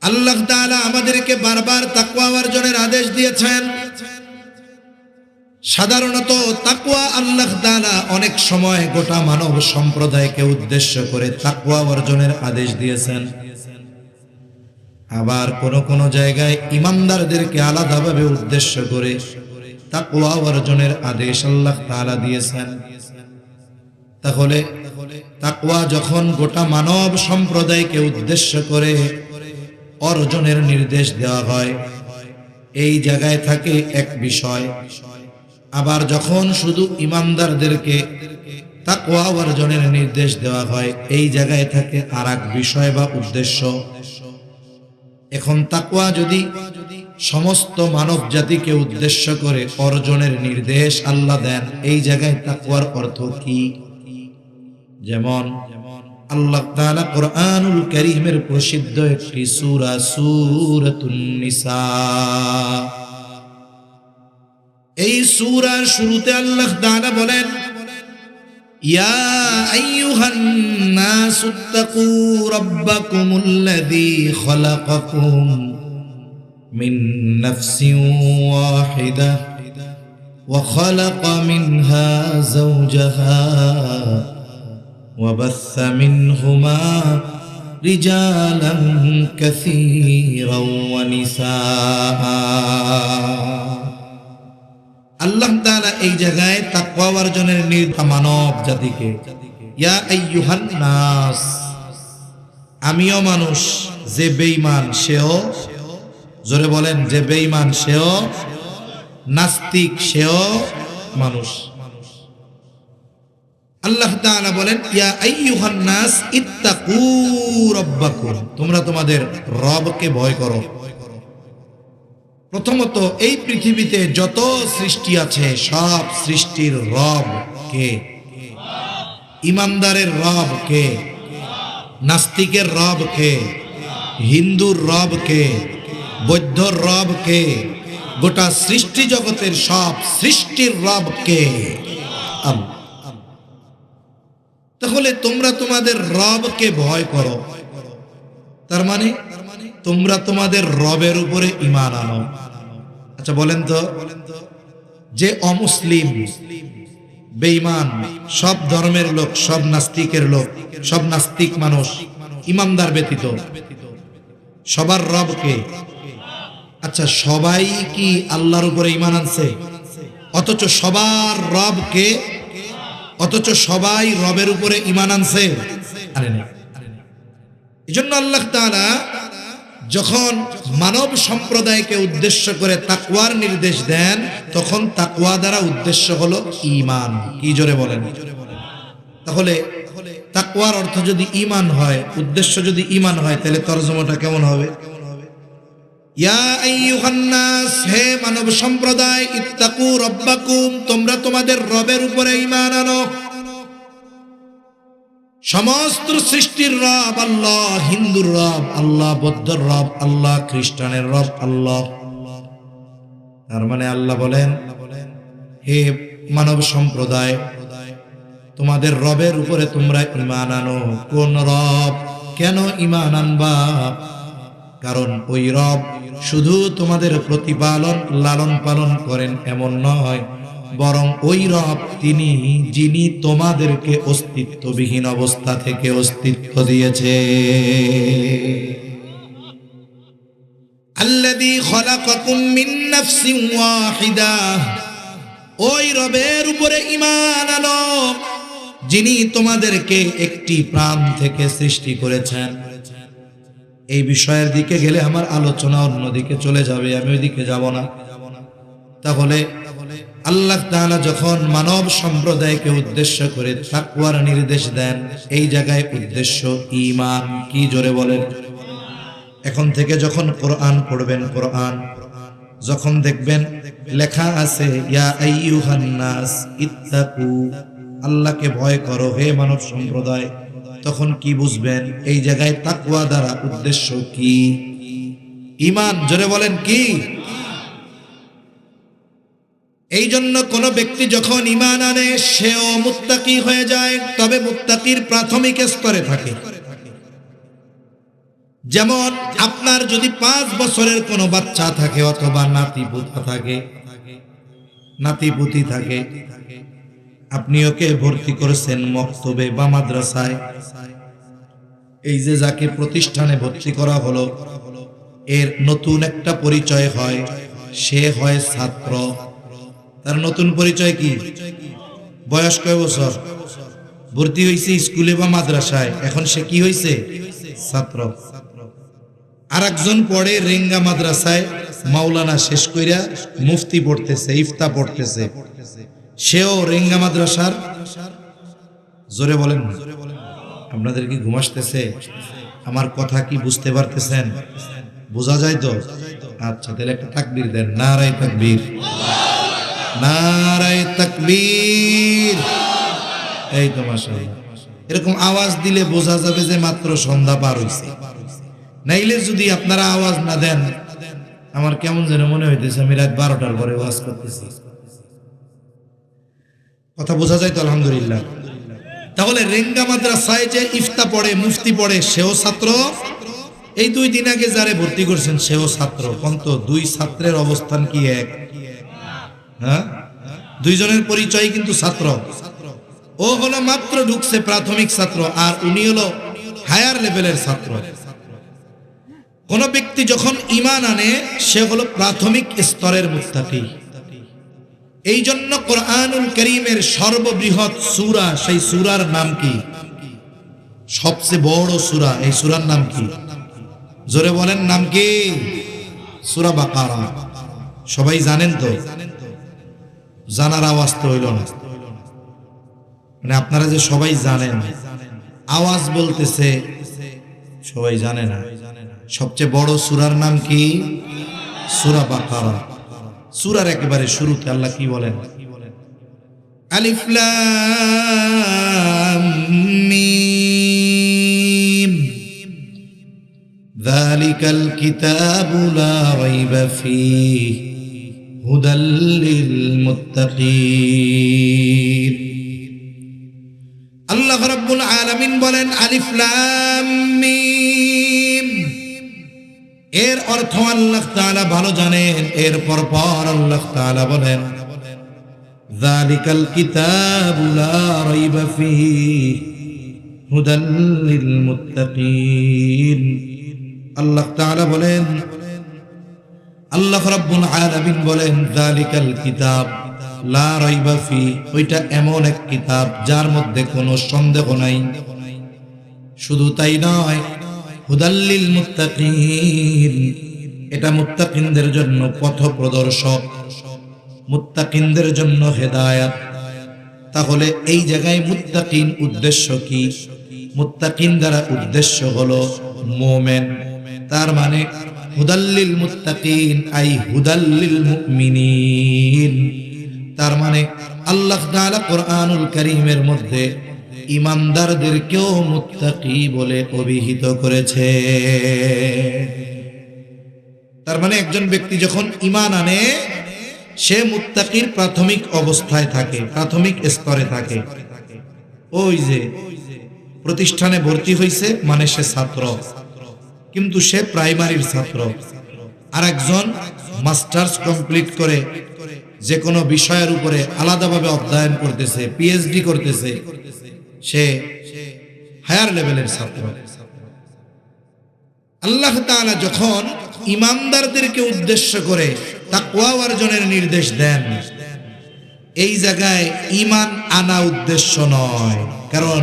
আল্লাহ তাআলা আমাদেরকে বারবার তাকওয়া অর্জনের আদেশ দিয়েছেন। সাধারণত তাকওয়া আল্লাহ তাআলা অনেক সময় গোটা মানব সম্প্রদায়কে উদ্দেশ্য করে তাকওয়া অর্জনের আদেশ দিয়েছেন। আবার কোন কোন জায়গায় ঈমানদারদেরকে আলাদাভাবে উদ্দেশ্য করে তাকওয়া অর্জনের আদেশ আল্লাহ তাআলা দিয়েছেন। তাহলে তাকওয়া যখন গোটা মানব সম্প্রদায়কে উদ্দেশ্য করে অর্জনের নির্দেশ দেওয়া হয়, এই জায়গায় থাকে এক বিষয়। আবার যখন শুধু ঈমানদারদেরকে তাকওয়া অর্জনের নির্দেশ দেওয়া হয়, এই জায়গায় থাকে আরেক বিষয় বা উদ্দেশ্য। এখন তাকওয়া যদি সমস্ত মানব জাতিকে উদ্দেশ্য করে অর্জনের নির্দেশ আল্লাহ দেন, এই জায়গায় তাকওয়ার অর্থ কি? যেমন আল্লাহ তাআলা কোরআনুল কারীমের প্রসিদ্ধ একটি সূরা সূরাতুন নিসা, এই সূরার শুরুতে আল্লাহ তাআলা বলেন, ইয়া আইয়ুহান নাসুত্তাকু রাব্বাকুমুল্লাযী খালাকাকুম মিন নাফসিন ওয়াহিদাহ ওয়া খালাকা মিনহা যাওজাহা وبث منهما رجالا كثيرا ونساء। আল্লাহ তাআলা এই জায়গায় তাকওয়া অর্জনের নির্দেশ মানব জাতিকে, ইয়া আইয়ুহান নাস, আমিও মানুষ, যে বেঈমান সেও, জোরে বলেন, যে বেঈমান সেও, নাস্তিক সেও মানুষ। আল্লাহ তাআলা বলেন, ইয়া আইয়ুহান নাস ইত্তাকু রাব্বাকুম, তোমরা তোমাদের রবকে ভয় করো। প্রথমত এই পৃথিবীতে যত সৃষ্টি আছে সব সৃষ্টির রব কে? ঈমানদারের রব কে? নাস্তিকের রব কে? হিন্দুর রব কে? বৌদ্ধর রব কে? গোটা সৃষ্টি জগতের সব সৃষ্টির রব কে? আল্লাহ। তাহলে তোমরা তোমাদের রবকে ভয় করো, তার মানে তোমরা তোমাদের রবের উপরে ঈমান আনো। আচ্ছা বলেন তো, যে অমুসলিম, বেঈমান, সব ধর্মের লোক, সব নাস্তিকের লোক, সব নাস্তিক মানুষ, ঈমানদার ব্যতীত, সবার রবকে? আচ্ছা সবাই কি আল্লাহর উপরে ঈমান আনছে? অথচ সবার রবকে, অথচ সবাই রবের উপরে ঈমান আনছে? আরে না। এজন্য আল্লাহ তাআলা যখন মানব সম্প্রদায়কে উদ্দেশ্য করে তাকওয়ার নির্দেশ দেন, তখন তাকওয়া দ্বারা উদ্দেশ্য হলো ঈমান। কি জোরে বলেন? তাহলে তাকওয়ার অর্থ যদি ঈমান হয়, উদ্দেশ্য যদি ঈমান হয়, তাহলে তরজমাটা কেমন হবে? ইয়া আইয়ুহান নাস, হে মানব সম্প্রদায়, ইত্তাকু রাব্বাকুম, তোমরা তোমাদের রবের উপরে ঈমান আনো। সমস্ত সৃষ্টির রব আল্লাহ, হিন্দুর রব আল্লাহ, বৌদ্ধর রব আল্লাহ, খ্রিস্টানের রব আল্লাহ। তার মানে আল্লাহ বলেন, হে মানব সম্প্রদায়, তোমাদের রবের উপরে তোমরা ঈমান আনো। কোন রব? কেন ঈমান আনবা? কারণ ওই রব শুধু তোমাদের প্রতিপালন লালন পালন করেন এমন নয়, বরং ওই রব তিনি যিনি তোমাদেরকে অস্তিত্ববিহীন অবস্থা থেকে অস্তিত্ব দিয়েছে। আল্লাযী খালাকাকুম মিন নাফসিন ওয়াহিদাহ, ওই রবের উপরে ঈমান আনো যিনি তোমাদেরকে একটি প্রাণ থেকে সৃষ্টি করেছেন। এই বিষয়ের দিকে গেলে আমার আলোচনা অন্যদিকে চলে যাবে, আমি ওইদিকে যাব না। তাহলে আল্লাহ তাআলা যখন মানব সম্প্রদায়কে উদ্দেশ্য করে তাকওয়ার নির্দেশ দেন, এই জায়গায় উদ্দেশ্য ঈমান। কি জোরে বলেন? এখন থেকে যখন কোরআন পড়বেন, কোরআন যখন দেখবেন লেখা আছে ইয়া আইয়ুহান নাস ইত্তাকু, আল্লাহকে ভয় করো হে মানব সম্প্রদায়, তখন কি বুঝবেন? এই জায়গায় তাকওয়া দ্বারা উদ্দেশ্য কি? ঈমান। জোরে বলেন কি? এই জন্য কোন ব্যক্তি যখন ঈমান আনে সেও মুত্তাকি হয়ে যায়, তবে মুত্তাকির প্রাথমিক স্তরে থাকে। যেমন আপনার যদি 5 বছরের কোনো বাচ্চা থাকে অথবা নাতি-পুতি থাকে, আপনি ওকে ভর্তি করেছেন মক্তবে বা মাদ্রাসায়, এই যে যাকে প্রতিষ্ঠানে ভর্তি করা হলো, এর নতুন একটা পরিচয় হয়, সে হয় ছাত্র। তার নতুন পরিচয় কি? বয়স কয় বছর? ভর্তি হয়েছে স্কুলে বা মাদ্রাসায়, এখন সে কি হয়েছে? ছাত্র। আর একজন পড়ে রেঙ্গা মাদ্রাসায়, মাওলানা শেষ কইরা মুফতি পড়তেছে, ইফতা পড়তেছে, সেও রেঙ্গা মাদ্রাসার। জোরে বলেন, আপনাদের কি ঘুম আসতেছে? আমার কথা কি বুঝতে পারতেছেন? বোঝা যায় তো? আচ্ছা, তাহলে একটা তাকবীর দেন। নারায়ে তাকবীর, নারায়ে তাকবীর। এই তো মাশাআল্লাহ, এরকম আওয়াজ দিলে বোঝা যাবে যে মাত্র সন্ধ্যা পার হইছে। নাইলে যদি আপনারা আওয়াজ না দেন, আমার কেমন যেন মনে হইতেছে আমি রাত 12টার পরে ওয়াজ করতেছি। কথা বোঝা যায় তো? আলহামদুলিল্লাহ। তাহলে রেঙ্গা মাদ্রাসায় যে ইফতা পড়ে, মুফতি পড়ে, সেও ছাত্র। এই 2 দিন আগে যারে ভর্তি করছেন সেও ছাত্র। কিন্তু 2 ছাত্রের অবস্থান কি এক? হ্যাঁ, 2 জনের পরিচয় কিন্তু ছাত্র। ও হলো মাত্র ঢুকছে প্রাথমিক ছাত্র, আর উনি হলো হায়ার লেভেলের ছাত্র। কোন ব্যক্তি যখন ঈমান আনে, সে হলো প্রাথমিক স্তরের মুত্তাকি। এই জন্য কোরআনুল কারীমের সর্ববৃহৎ সূরা, সেই সূরার নাম কি? সবচেয়ে বড় সূরা, এই সূরার নাম কি? জোরে বলেন, নাম কি? সূরা বাকারা। সবাই জানেন তো? জানার আওয়াজ তো হইল না, মানে আপনারা যে সবাই জানেন, আওয়াজ বলতেছে সবাই জানে না। সবচেয়ে বড় সূরার নাম কি? সূরা বাকারা। সূরার একেবারে শুরুতে আল্লাহ কি বলেন? আলিফ লাম মিম যালিকাল কিতাবু লা রাইবা ফীহি হুদাল লিল মুত্তাকিন। আল্লাহ রাব্বুল আলামিন বলেন আলিফ লাম মিম। এর অর্থ আল্লাহ তাআলা ভালো জানেন। এরপর আল্লাহ তাআলা বলেন যালিকাল কিতাবু লা রাইবা ফীহি হুদাল লিল মুত্তাকিন। আল্লাহ তাআলা বলেন, আল্লাহ রাব্বুল আলামিন বলেন যালিকাল কিতাব লা রাইবা ফি, ওইটা এমন এক কিতাব যার মধ্যে কোনো সন্দেহ নাই। শুধু তাই নয়, হুদাল লিল মুত্তাকিন, এটা মুত্তাকিনদের জন্য পথ প্রদর্শক, মুত্তাকিনদের জন্য হেদায়েত। তাহলে এই জায়গায় মুত্তাকিন উদ্দেশ্য কি? মুত্তাকিন দ্বারা উদ্দেশ্য হলো মুমিন। তার মানে হুদাল লিল মুত্তাকিন আই হুদাল লিল মুমিনিন। তার মানে আল্লাহ তাআলা কোরআনুল কারীমের মধ্যে ঈমানদারদেরকেও মুত্তাকি বলে অভিহিত করেছে। তার মানে একজন ব্যক্তি যখন ঈমান আনে, সে মুত্তাকির প্রাথমিক অবস্থায় থাকে, প্রাথমিক স্তরে থাকে। ওই যে প্রতিষ্ঠানে ভর্তি হইছে মানে সে ছাত্র, কিন্তু সে প্রাইমারির ছাত্র। আর একজন মাস্টার্স কমপ্লিট করে যে কোনো বিষয়ের উপরে আলাদাভাবে অধ্যয়ন করতেছে, পিএইচডি করতেছে, সে হায়ার লেভেলের ছাত্র। আল্লাহ তাআলা যখন ঈমানদারদেরকে উদ্দেশ্য করে তাকওয়া অর্জনের নির্দেশ দেন, এই জায়গায় ঈমান আনা উদ্দেশ্য নয়। কারণ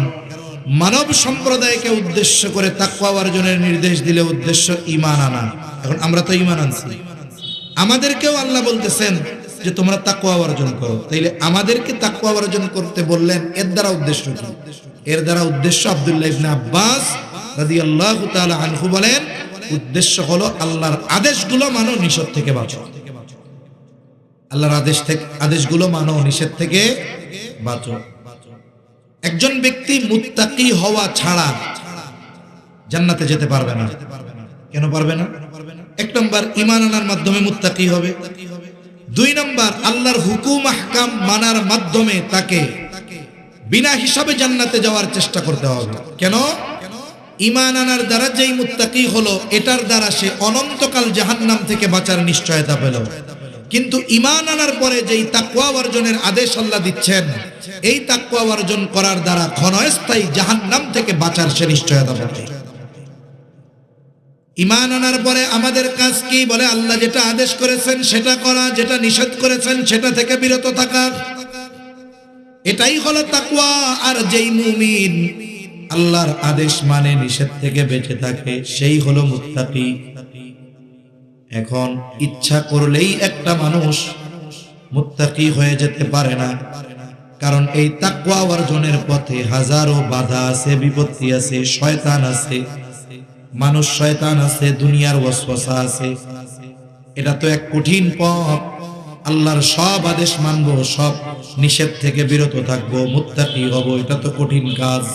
মানব সম্প্রদায়কে উদ্দেশ্য করে তাকওয়া অর্জনের নির্দেশ দিলে উদ্দেশ্য ঈমান আনা। এখন আমরা তো ঈমান আনছি, আমাদেরকেও আল্লাহ বলতেছেন যে তোমরা তাকওয়া অর্জন করো। তাইলে আমাদেরকে তাকওয়া অর্জন করতে বললেন, এর দ্বারা উদ্দেশ্য কি? এর দ্বারা উদ্দেশ্য আব্দুল্লাহ ইবনে আব্বাস রাদিয়াল্লাহু তাআলা আনহু বলেন, উদ্দেশ্য হলো আল্লাহর আদেশগুলো মানো, নিষেধ থেকে বাঁচো। আল্লাহর আদেশগুলো মানো, নিষেধ থেকে বাঁচো। একজন ব্যক্তি মুত্তাকি হওয়া ছাড়া জান্নাতে যেতে পারবে না। কেন পারবে না? 1 নম্বর, ঈমান আনার মাধ্যমে মুত্তাকি হবে। 2 নম্বর, আল্লাহর হুকুম আহকাম মানার মাধ্যমে তাকে বিনা হিসাবে জান্নাতে যাওয়ার চেষ্টা করতে হবে। কেন? ঈমান আনার দ্বারা যেই মুত্তাকি হলো, এটার দ্বারা সে অনন্তকাল জাহান্নাম থেকে বাঁচার নিশ্চয়তা পেল। কিন্তু ঈমান আনার পরে যেই তাকওয়া অর্জনের আদেশ আল্লাহ দিচ্ছেন, এই তাকওয়া অর্জন করার দ্বারা ক্ষণস্থায়ী জাহান্নাম থেকে বাঁচার সে নিশ্চয়তা পাবে। ঈমান আনার পরে আমাদের কাজ কি? বলে আল্লাহ যেটা আদেশ করেছেন সেটা করা, যেটা নিষেধ করেছেন সেটা থেকে বিরত থাকা, এটাই হলো তাকওয়া। আর যেই মুমিন আল্লাহর আদেশ মানে, নিষেধ থেকে বেঁচে থাকে, সেই হলো মুত্তাকি। এখন ইচ্ছা করলেই একটা মানুষ মুত্তাকি হয়ে যেতে পারে না, কারণ এই তাকওয়া অর্জনের পথে হাজারো বাধা আছে, বিপত্তি আছে, শয়তান আছে, মানুষ শয়তান আছে, দুনিয়ার ওয়াসওয়াসা আছে। এটা তো এক কঠিন পথ। আল্লাহর সব আদেশ মানবো, সব নিষেধ থেকে বিরত থাকবো, মুত্তাকি হব, এটা তো কঠিন কাজ।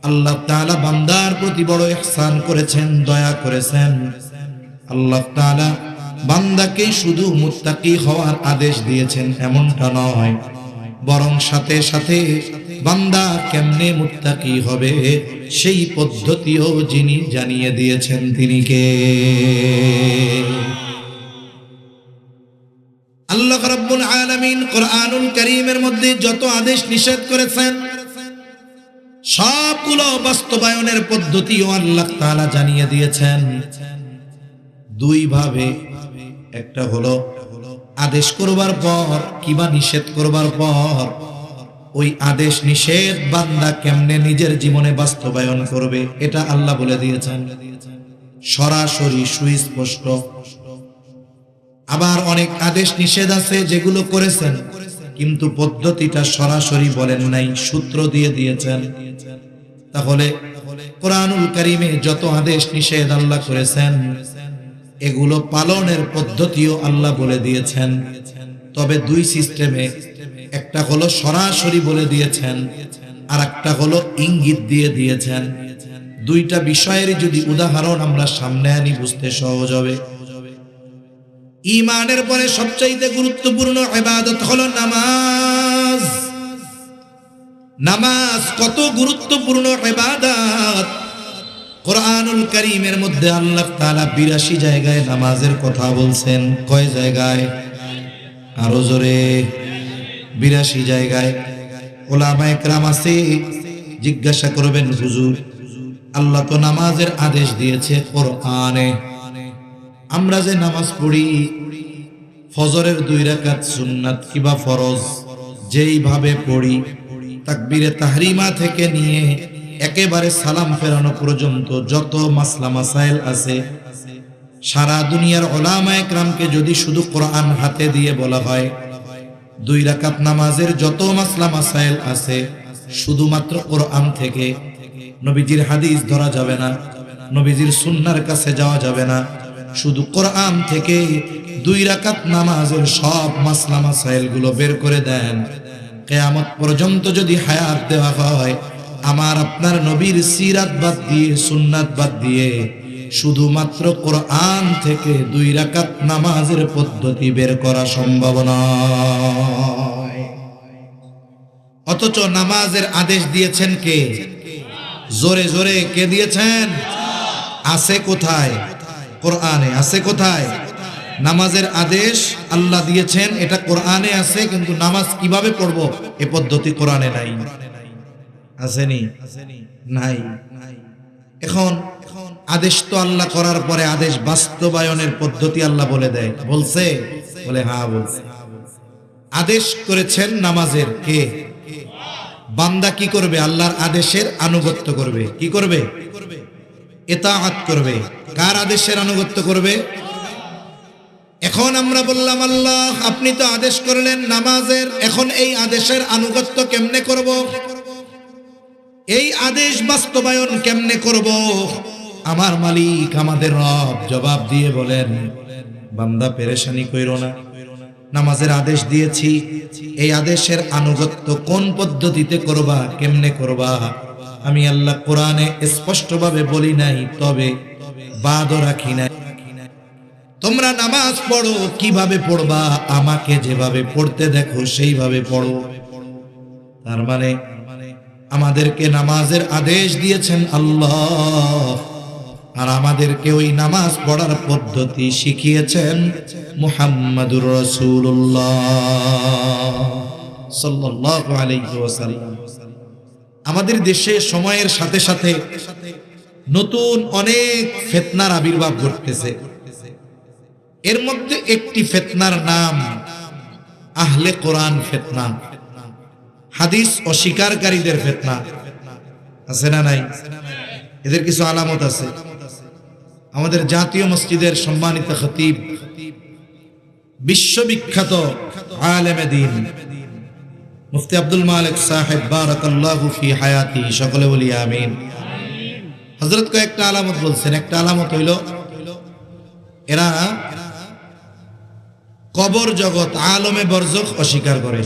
আল্লাহ তাআলা বান্দার প্রতি বড় ইহসান করেছেন, দয়া করেছেন। আল্লাহ তাআলা বান্দাকে শুধু মুত্তাকি হওয়ার আদেশ দিয়েছেন এমনটা নয়, বরং সাথে সাথে বান্দা কেমনে মুত্তাকি হবে সেই পদ্ধতিও যিনি জানিয়ে দিয়েছেন তিনি কে? আল্লাহ রাব্বুল আলামিন কোরআনুল কারীমের মধ্যে যত আদেশ নিষেধ করেছেন সবগুলো বাস্তবায়নের পদ্ধতিও আল্লাহ তাআলা জানিয়ে দিয়েছেন দুই ভাবে। একটা হলো আদেশ করবার পর কিংবা নিষেধ করবার পর ওই আদেশ নিষেধ বান্দা কেমনে নিজের জীবনে বাস্তবায়ন করবে, এটা আল্লাহ বলে দিয়েছেন সরাসরি সুস্পষ্ট। আবার অনেক আদেশ নিষেধ আছে যেগুলো করেছেন কিন্তু পদ্ধতিটা সরাসরি বলেন নাই, সূত্র দিয়ে দিয়েছেন। তাহলে কোরআনুল কারীমে যত আদেশ নিষেধ আল্লাহ করেছেন এগুলো পালনের পদ্ধতিও আল্লাহ বলে দিয়েছেন। তবে দুই সিস্টেমে, একটা হলো সরাসরি বলে দিয়েছেন আর একটা হলো ইঙ্গিত দিয়ে দিয়েছেন। দুইটা বিষয়ের যদি উদাহরণ আমরা সামনে আনি বুঝতে সহজ হবে। ঈমানের পরে সবচাইতে গুরুত্বপূর্ণ ইবাদত হলো নামাজ। নামাজ কত গুরুত্বপূর্ণ ইবাদত! কোরআনুল কারীমের মধ্যে আল্লাহ তাআলা ৮২ জায়গায় নামাজের কথা বলছেন। কয় জায়গায়? আরো জোরে। ৮২ জায়গায়। উলামায়ে কেরাম আছে, জিজ্ঞাসা করবেন হুজুর আল্লাহ তো নামাজের আদেশ দিয়েছে কোরআনে, আমরা যে নামাজ পড়ি ফজরের ২ রাকাত সুন্নাত কিবা ফরজ যেইভাবে পড়ি, তাকবীরে তাহরিমা থেকে নিয়ে একেবারে সালাম ফেরানো পর্যন্ত যত মাসলা মাসাইল আছে, সারা দুনিয়ার উলামায়ে কেরামকে যদি শুধু কোরআন হাতে দিয়ে বলা হয় ২ রাকাত নামাজের যত মাসলা মাসাইল আছে শুধুমাত্র কোরআন থেকে, নবীজির হাদিস ধরা যাবে না, নবীজির সুন্নাহর কাছে যাওয়া যাবে না, শুধু কোরআন থেকে ২ রাকাত নামাজের সব মাসলা মাসাইল গুলো বের করে দেন। কিয়ামত পর্যন্ত যদি হায়াত দেওয়া হয়, আমার আপনার নবীর সিরাত বাদ দিয়ে, সুন্নাত বাদ দিয়ে শুধুমাত্র কোরআন থেকে ২ রাকাত নামাজের পদ্ধতি বের করা সম্ভব নয়। অথচ নামাজের আদেশ দিয়েছেন কে? জোরে জোরে কে দিয়েছেন? আছে কোথায়? কোরআনে। আছে কোথায়? নামাজের আদেশ আল্লাহ দিয়েছেন, এটা কোরআনে আছে, কিন্তু নামাজ কিভাবে পড়ব এ পদ্ধতি কোরআনে নাই। আসেনি? নাই। এখন আদেশ তো আল্লাহ করার পরে আদেশ বাস্তবায়নের পদ্ধতি আল্লাহ বলে দেয়। বলছে? বলে হ্যাঁ বলছে। আদেশ করেছেন নামাজের কে? বান্দা কি করবে? আল্লাহর আদেশের আনুগত্য করবে। কি করবে? ইতাআত করবে। কার আদেশের আনুগত্য করবে? এখন আমরা বললাম আল্লাহ আপনি তো আদেশ করলেন নামাজের, এখন এই আদেশের আনুগত্য কেমনে করব? এই আদেশ বাস্তবায়ন কেমনে করব? আমার মালিক আমাদের রব জবাব দিয়ে বলেন, বান্দা পেরেশানি কইরো না, নামাজের আদেশ দিয়েছি, এই আদেশের আনুগত্য কোন পদ্ধতিতে করবা, কেমনে করবা আমি আল্লাহ কোরআনে স্পষ্টভাবে বলি নাই, তবে বাদও রাখি নাই। তোমরা নামাজ পড়ো, কিভাবে পড়বা? আমাকে যেভাবে পড়তে দেখো সেইভাবে পড়ো। তার মানে আমাদেরকে নামাজের আদেশ দিয়েছেন আল্লাহ, আর আমাদেরকে ওই নামাজ পড়ার পদ্ধতি শিখিয়েছেন মুহাম্মাদুর রাসূলুল্লাহ সাল্লাল্লাহু আলাইহি ওয়াসাল্লাম। আমাদের দেশে সময়ের সাথে সাথে নতুন অনেক ফিতনার আবির্ভাব ঘটতেছে। এর মধ্যে একটি ফিতনার নাম আহলে কোরআন ফিতনা, হাদিস অস্বীকারীদের ফিতনা। আছে না নাই? এদের কিছু আলামত আছে। আমাদের জাতীয় মসজিদের সম্মানিত খতিব, বিশ্ববিখ্যাত আলেমে দ্বীন মুফতি আব্দুল মালিক সাহেব বারাকাল্লাহু ফি হায়াতি, সকলে বলি আমিন। হযরত কয়েকটা আলামত বলছেন। একটা আলামত হইল এরা কবর জগৎ, আলমে বরজখ অস্বীকার করে।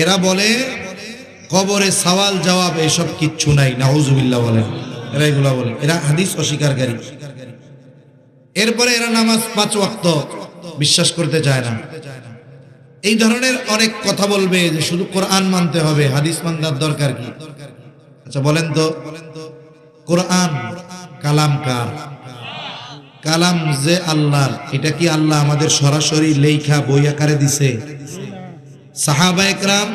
এরা বলে কবরে সওয়াল জবাব এসব কিচ্ছু নাই, নাউজুবিল্লাহ বলেন। এরা এগুলা বলে, এরা হাদিস অস্বীকারী। এরপরে এরা নামাজ 5 ওয়াক্ত বিশ্বাস করতে চায় না। এই ধরনের অনেক কথা বলবে যে শুধু কোরআন মানতে হবে, হাদিস মানার দরকার কি? আচ্ছা বলেন তো, কোরআন কালাম কার? কালাম যে আল্লাহর। এটা কি আল্লাহ আমাদের সরাসরি লেখা বই আকারে দিছে? সাহাবায়ে কেরাম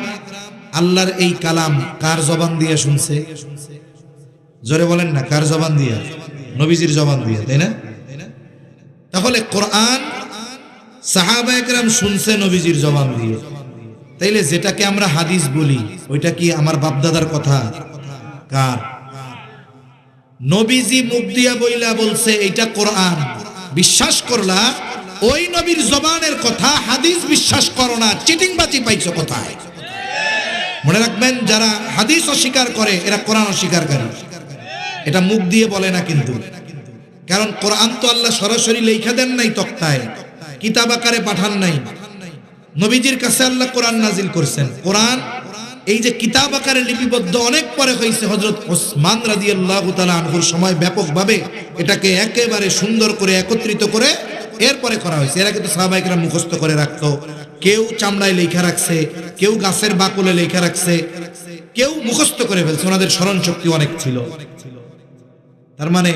আল্লাহর এই কালাম কার জবান দিয়ে শুনছে? জোরে বলেন না, কার জবান দিয়ে? নবীজির জবান দিয়ে, তাই না? তাহলে কোরআন সাহাবায়ে কেরাম শুনছে নবীজির জবান দিয়ে। তাইলে যেটাকে আমরা হাদিস বলি ওইটা কি আমার বাপদাদার কথা? কার? নবীজি মুখ দিয়া বইলা বলছে এটা কোরআন, বিশ্বাস করলা। ওই নবীর জবানের কথা হাদিস বিশ্বাস করো না, চিটিংবাজি পাইছো কোথায়? মনে রাখবেন, যারা হাদিস অস্বীকার করে এরা কোরআন অস্বীকারী। এটা মুখ দিয়ে বলে না কিন্তু, কারণ কোরআন তো আল্লাহ সরাসরি লেখা দেন নাই, তক্তায় কিতাব আকারে পাঠান নাই। নবীজির কাছে আল্লাহ কোরআন নাজিল করছেন। কোরআন এই যে কিতাব আকারে লিপিবদ্ধ অনেক পরে হয়েছে। হযরত ওসমান রাদিয়াল্লাহু তাআলা আনহুর সময় ব্যাপকভাবে এটাকে একেবারে সুন্দর করে একত্রিত করে এরপরে করা হয়েছে। এর আগে তো সাহাবায়ে কেরাম মুখস্থ করে রাখতো। কেউ চামড়ায় লেখা রাখছে, কেউ গাছের বাকলে লেখা রাখছে, কেউ মুখস্থ করে ফেলছে। ওনাদের স্মরণ শক্তি অনেক ছিল। তার মানে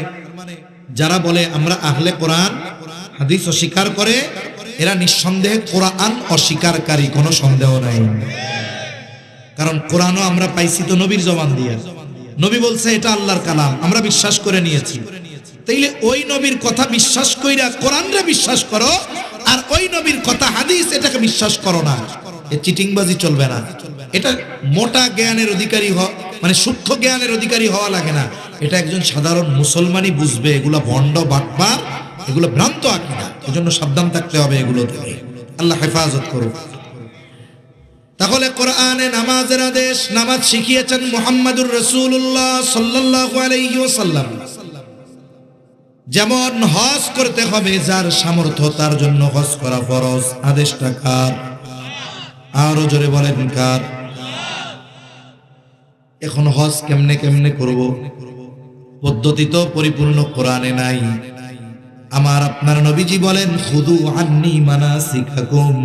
যারা বলে আমরা আহলে কোরআন, হাদিস অস্বীকার করে, এরা নিঃসন্দেহে কোরআন অস্বীকারী, কোনো সন্দেহ নাই। কারণ কোরআনও আমরা পাইছি তো নবীর জবান দিয়ে। নবী বলছে এটা আল্লাহর কালাম, আমরা বিশ্বাস করে নিয়েছি। তাইলে ওই নবীর কথা বিশ্বাস কইরা কোরআনরে বিশ্বাস করো, আর ওই নবীর কথা হাদিস এটাকে বিশ্বাস করো না। এই চিটিংবাজি চলবে না। এটা মোটা জ্ঞানের অধিকারী মানে সূক্ষ্ম জ্ঞানের অধিকারী হওয়া লাগে না। এটা একজন সাধারণ মুসলমানই বুঝবে। এগুলো ভণ্ড বাটপার, এগুলো ভ্রান্ত আকীদা। এজন্য সাবধান থাকতে হবে এগুলো থেকে। আল্লাহ হেফাজত করুক। তাহলে কোরআনে নামাজের আদেশ, নামাজ শিখিয়েছেন মুহাম্মাদুর রাসূলুল্লাহ সাল্লাল্লাহু আলাইহি ওয়াসাল্লাম। যেমন হজ করতে হবে, যার সামর্থ্য তার জন্য হজ করা ফরজ। আদেশটা কার? আরো জোরে বলেন কার? এখন হজ কেমনে কেমনে করব? পদ্ধতি তো পরিপূর্ণ কোরআনে নাই। আমার আপনার নবীজি বলেন খুদু আন্নি মানাসিকাকুম।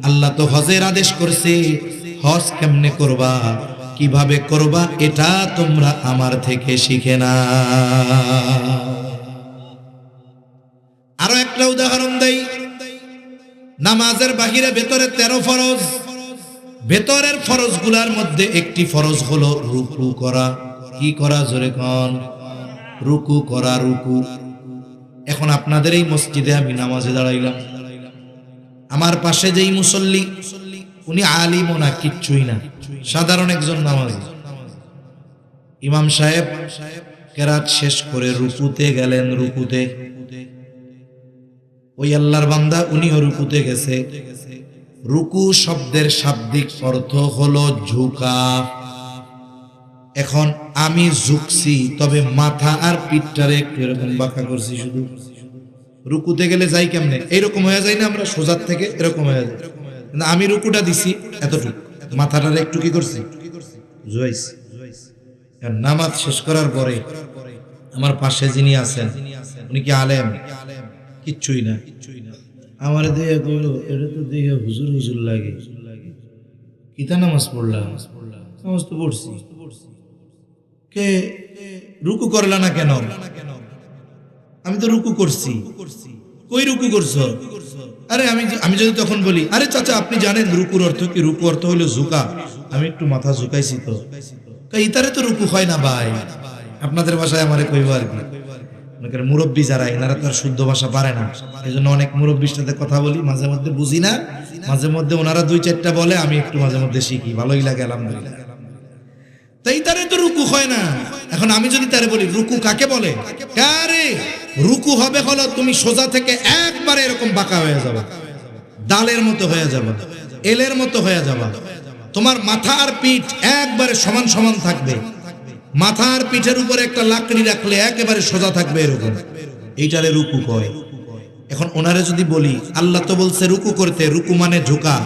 আল্লাহ তো হজের আদেশ করছে, হজ কেমনে করবা, কিভাবে করবা, এটা তোমরা আমার থেকে শিখে না। আরো একটা উদাহরণ দেই। নামাজের বাহিরে ভেতরে 13 ফরজ। ভেতরের ফরজগুলোর মধ্যে একটি ফরজ হলো রুকু করা। কি করা? জোরে কোন? রুকু করা। রুকু। এখন আপনাদের এই মসজিদে আমি নামাজে দাঁড়াইলাম, আমার পাশে যেই মুসল্লি, উনি আলিমও না, কিচ্ছুই না, সাধারণ একজন নামাজি। ইমাম সাহেব কেরাত শেষ করে রুকুতে গেলেন। রুকুতে ওই আল্লাহর বান্দা উনিও রুকুতে গেছে। রুকু শব্দের শাব্দিক অর্থ হলো ঝুঁকা। এখন আমি ঝুঁকছি, তবে মাথা আর পিঠটারে একটু এরকম বাঁকা করছি। শুধু রুকুতে গেলে যাই কেমনে? এইরকম হয়ে যায় না? আমরা সোজার থেকে এরকম হয়ে যায়। আমি রুকুটা দিছি এতটুকু, মাথাটারে একটু কি করছি? ঝুঁকাইছি। নামাজ শেষ করার পরে আমার পাশে যিনি আছেন, উনি কি আলেম? কিচ্ছুই না। আমার দিয়ে কইল, এটা তো দিয়ে হুজুর হুজুর লাগে, কিতা নামাজ পড়লাম? নামাজ তো পড়ছি, কে রুকু করলা না কেন? আমি তো রুকু করছি। কই রুকু করছো? আরে আমি যদি তখন বলি, আরে চাচা আপনি জানেন রুকুর অর্থ কি? রুকু অর্থ হলো ঝুঁকা। আমি একটু মাথা ঝুঁকাইছি তো। ইতারে তো রুকু হয় না ভাই। আপনাদের ভাষায় আমারে কইব আর কি। অনেকের মুরব্বী যারা, এনারা তো আর শুদ্ধ ভাষা পারে না, এই জন্য অনেক মুরব্বীর সাথে কথা বলি, মাঝে মধ্যে বুঝি না, মাঝে মধ্যে ওনারা দুই চারটা বলে, আমি একটু মাঝে মধ্যে শিখি, ভালোই লাগে আলহামদুলিল্লাহ। তাই তারে তো রুকু হয় না। এখন আমি যদি তারে বলি রুকু কাকে বলে, আরে রুকু হবে হলো তুমি সোজা থেকে একবারে এরকম বাঁকা হয়ে যাবে, ডালের মতো হয়ে যাবে, এলের মতো হয়ে যাবে, তোমার মাথা আর পিঠ একবারে সমান সমান থাকবে, মাথা আর পিঠের উপরে একটা লাকড়ি রাখলে একেবারে সোজা থাকবে এরকম, এইটারে রুকু কয়। এখন ওনারে যদি বলি আল্লাহ তো বলছে রুকু করতে, রুকু মানে ঝুঁকা,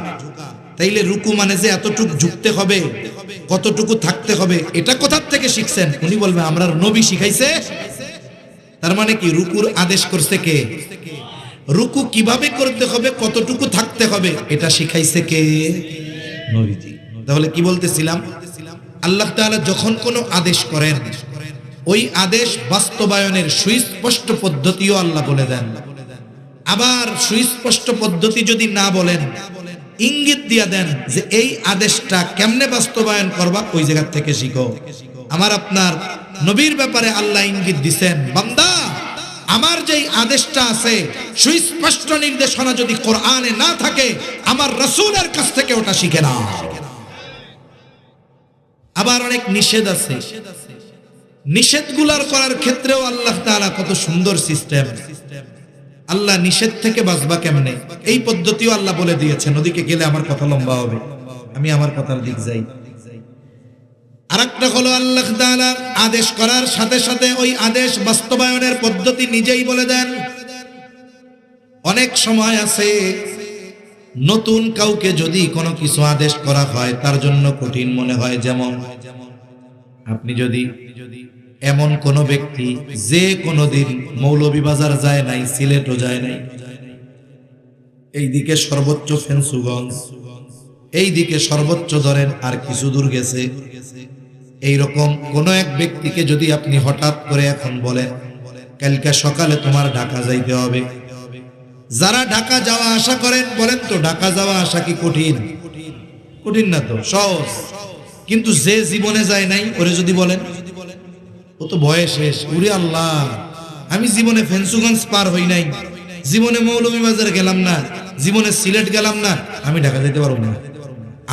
তাইলে রুকু মানে যে এতটুকু ঝুঁকতে হবে, কতটুকু থাকতে হবে, এটা কোথার থেকে শিখছেন? উনি বলবে আমরা নবী শিখাইছে। তার মানে কি রুকুর আদেশ করছে কে? রুকু কিভাবে করতে হবে, কতটুকু থাকতে হবে, এটা শিখাইছে কে? নবীজি। তাহলে কি বলতেছিলাম, আল্লাহ তাআলা যখন কোনো আদেশ করেন, ওই আদেশ বাস্তবায়নের সুস্পষ্ট পদ্ধতিও আল্লাহ বলে দেন। আবার সুস্পষ্ট পদ্ধতি যদি না বলেন, ইঙ্গিত দিয়া দেন যে এই আদেশটা কেমনে বাস্তবায়ন করবা, ওই জায়গা থেকে শিখো। আমার আপনার নবীর ব্যাপারে আল্লাহ ইঙ্গিত দিছেন, বান্দা আমার যেই আদেশটা আছে, সুস্পষ্ট নির্দেশনা যদি কোরআনে না থাকে, আমার রাসূলের কাছ থেকে ওটা শিখে নাও। আবার অনেক নিষেধ আছে, নিষেধগুলার করার ক্ষেত্রেও আল্লাহ তাআলা কত সুন্দর সিস্টেম। আল্লাহ নিষেধ থেকে বাঁচবা কেমনে, এই পদ্ধতিও আল্লাহ বলে দিয়েছেন। ওদিকে গেলে আমার কথা লম্বা হবে, আমি আমার কথার দিক যাই। আরেকটা হলো আল্লাহ তাআলা আদেশ করার সাথে সাথে ওই আদেশ বাস্তবায়নের পদ্ধতি নিজেই বলে দেন। অনেক সময় আছে নতুন কাউকে যদি কোনো কিছু আদেশ করা হয়, তার জন্য কঠিন মনে হয়। যেমন আপনি যদি এমন কোন ব্যক্তি যে কোনোদিন মৌলভীবাজার যায় নাই, সিলেটও যায় নাই, এইদিকে সর্বোচ্চ ফেন্সুগঞ্জ, এইদিকে সর্বোচ্চ ধরেন আর কিছু দূর গেছে, এইরকম কোন এক ব্যক্তিকে যদি আপনি হঠাৎ করে এখন বলেন কালকে সকালে তোমার ঢাকা যাইতে হবে, যারা ঢাকা যাওয়া আসা করেন বলেন তো ঢাকা যাওয়া আসা কি কঠিন? কঠিন না তো, সহজ। কিন্তু যে জীবনে যায় নাই ওরে যদি বলেন, ও তো ভয়ে শেষ, উরে আল্লাহ আমি জীবনে ফেন্সুগঞ্জ পার হই নাই, জীবনে মৌলভীবাজার গেলাম না, জীবনে সিলেট গেলাম না, আমি ঢাকা যেতে পারবো না।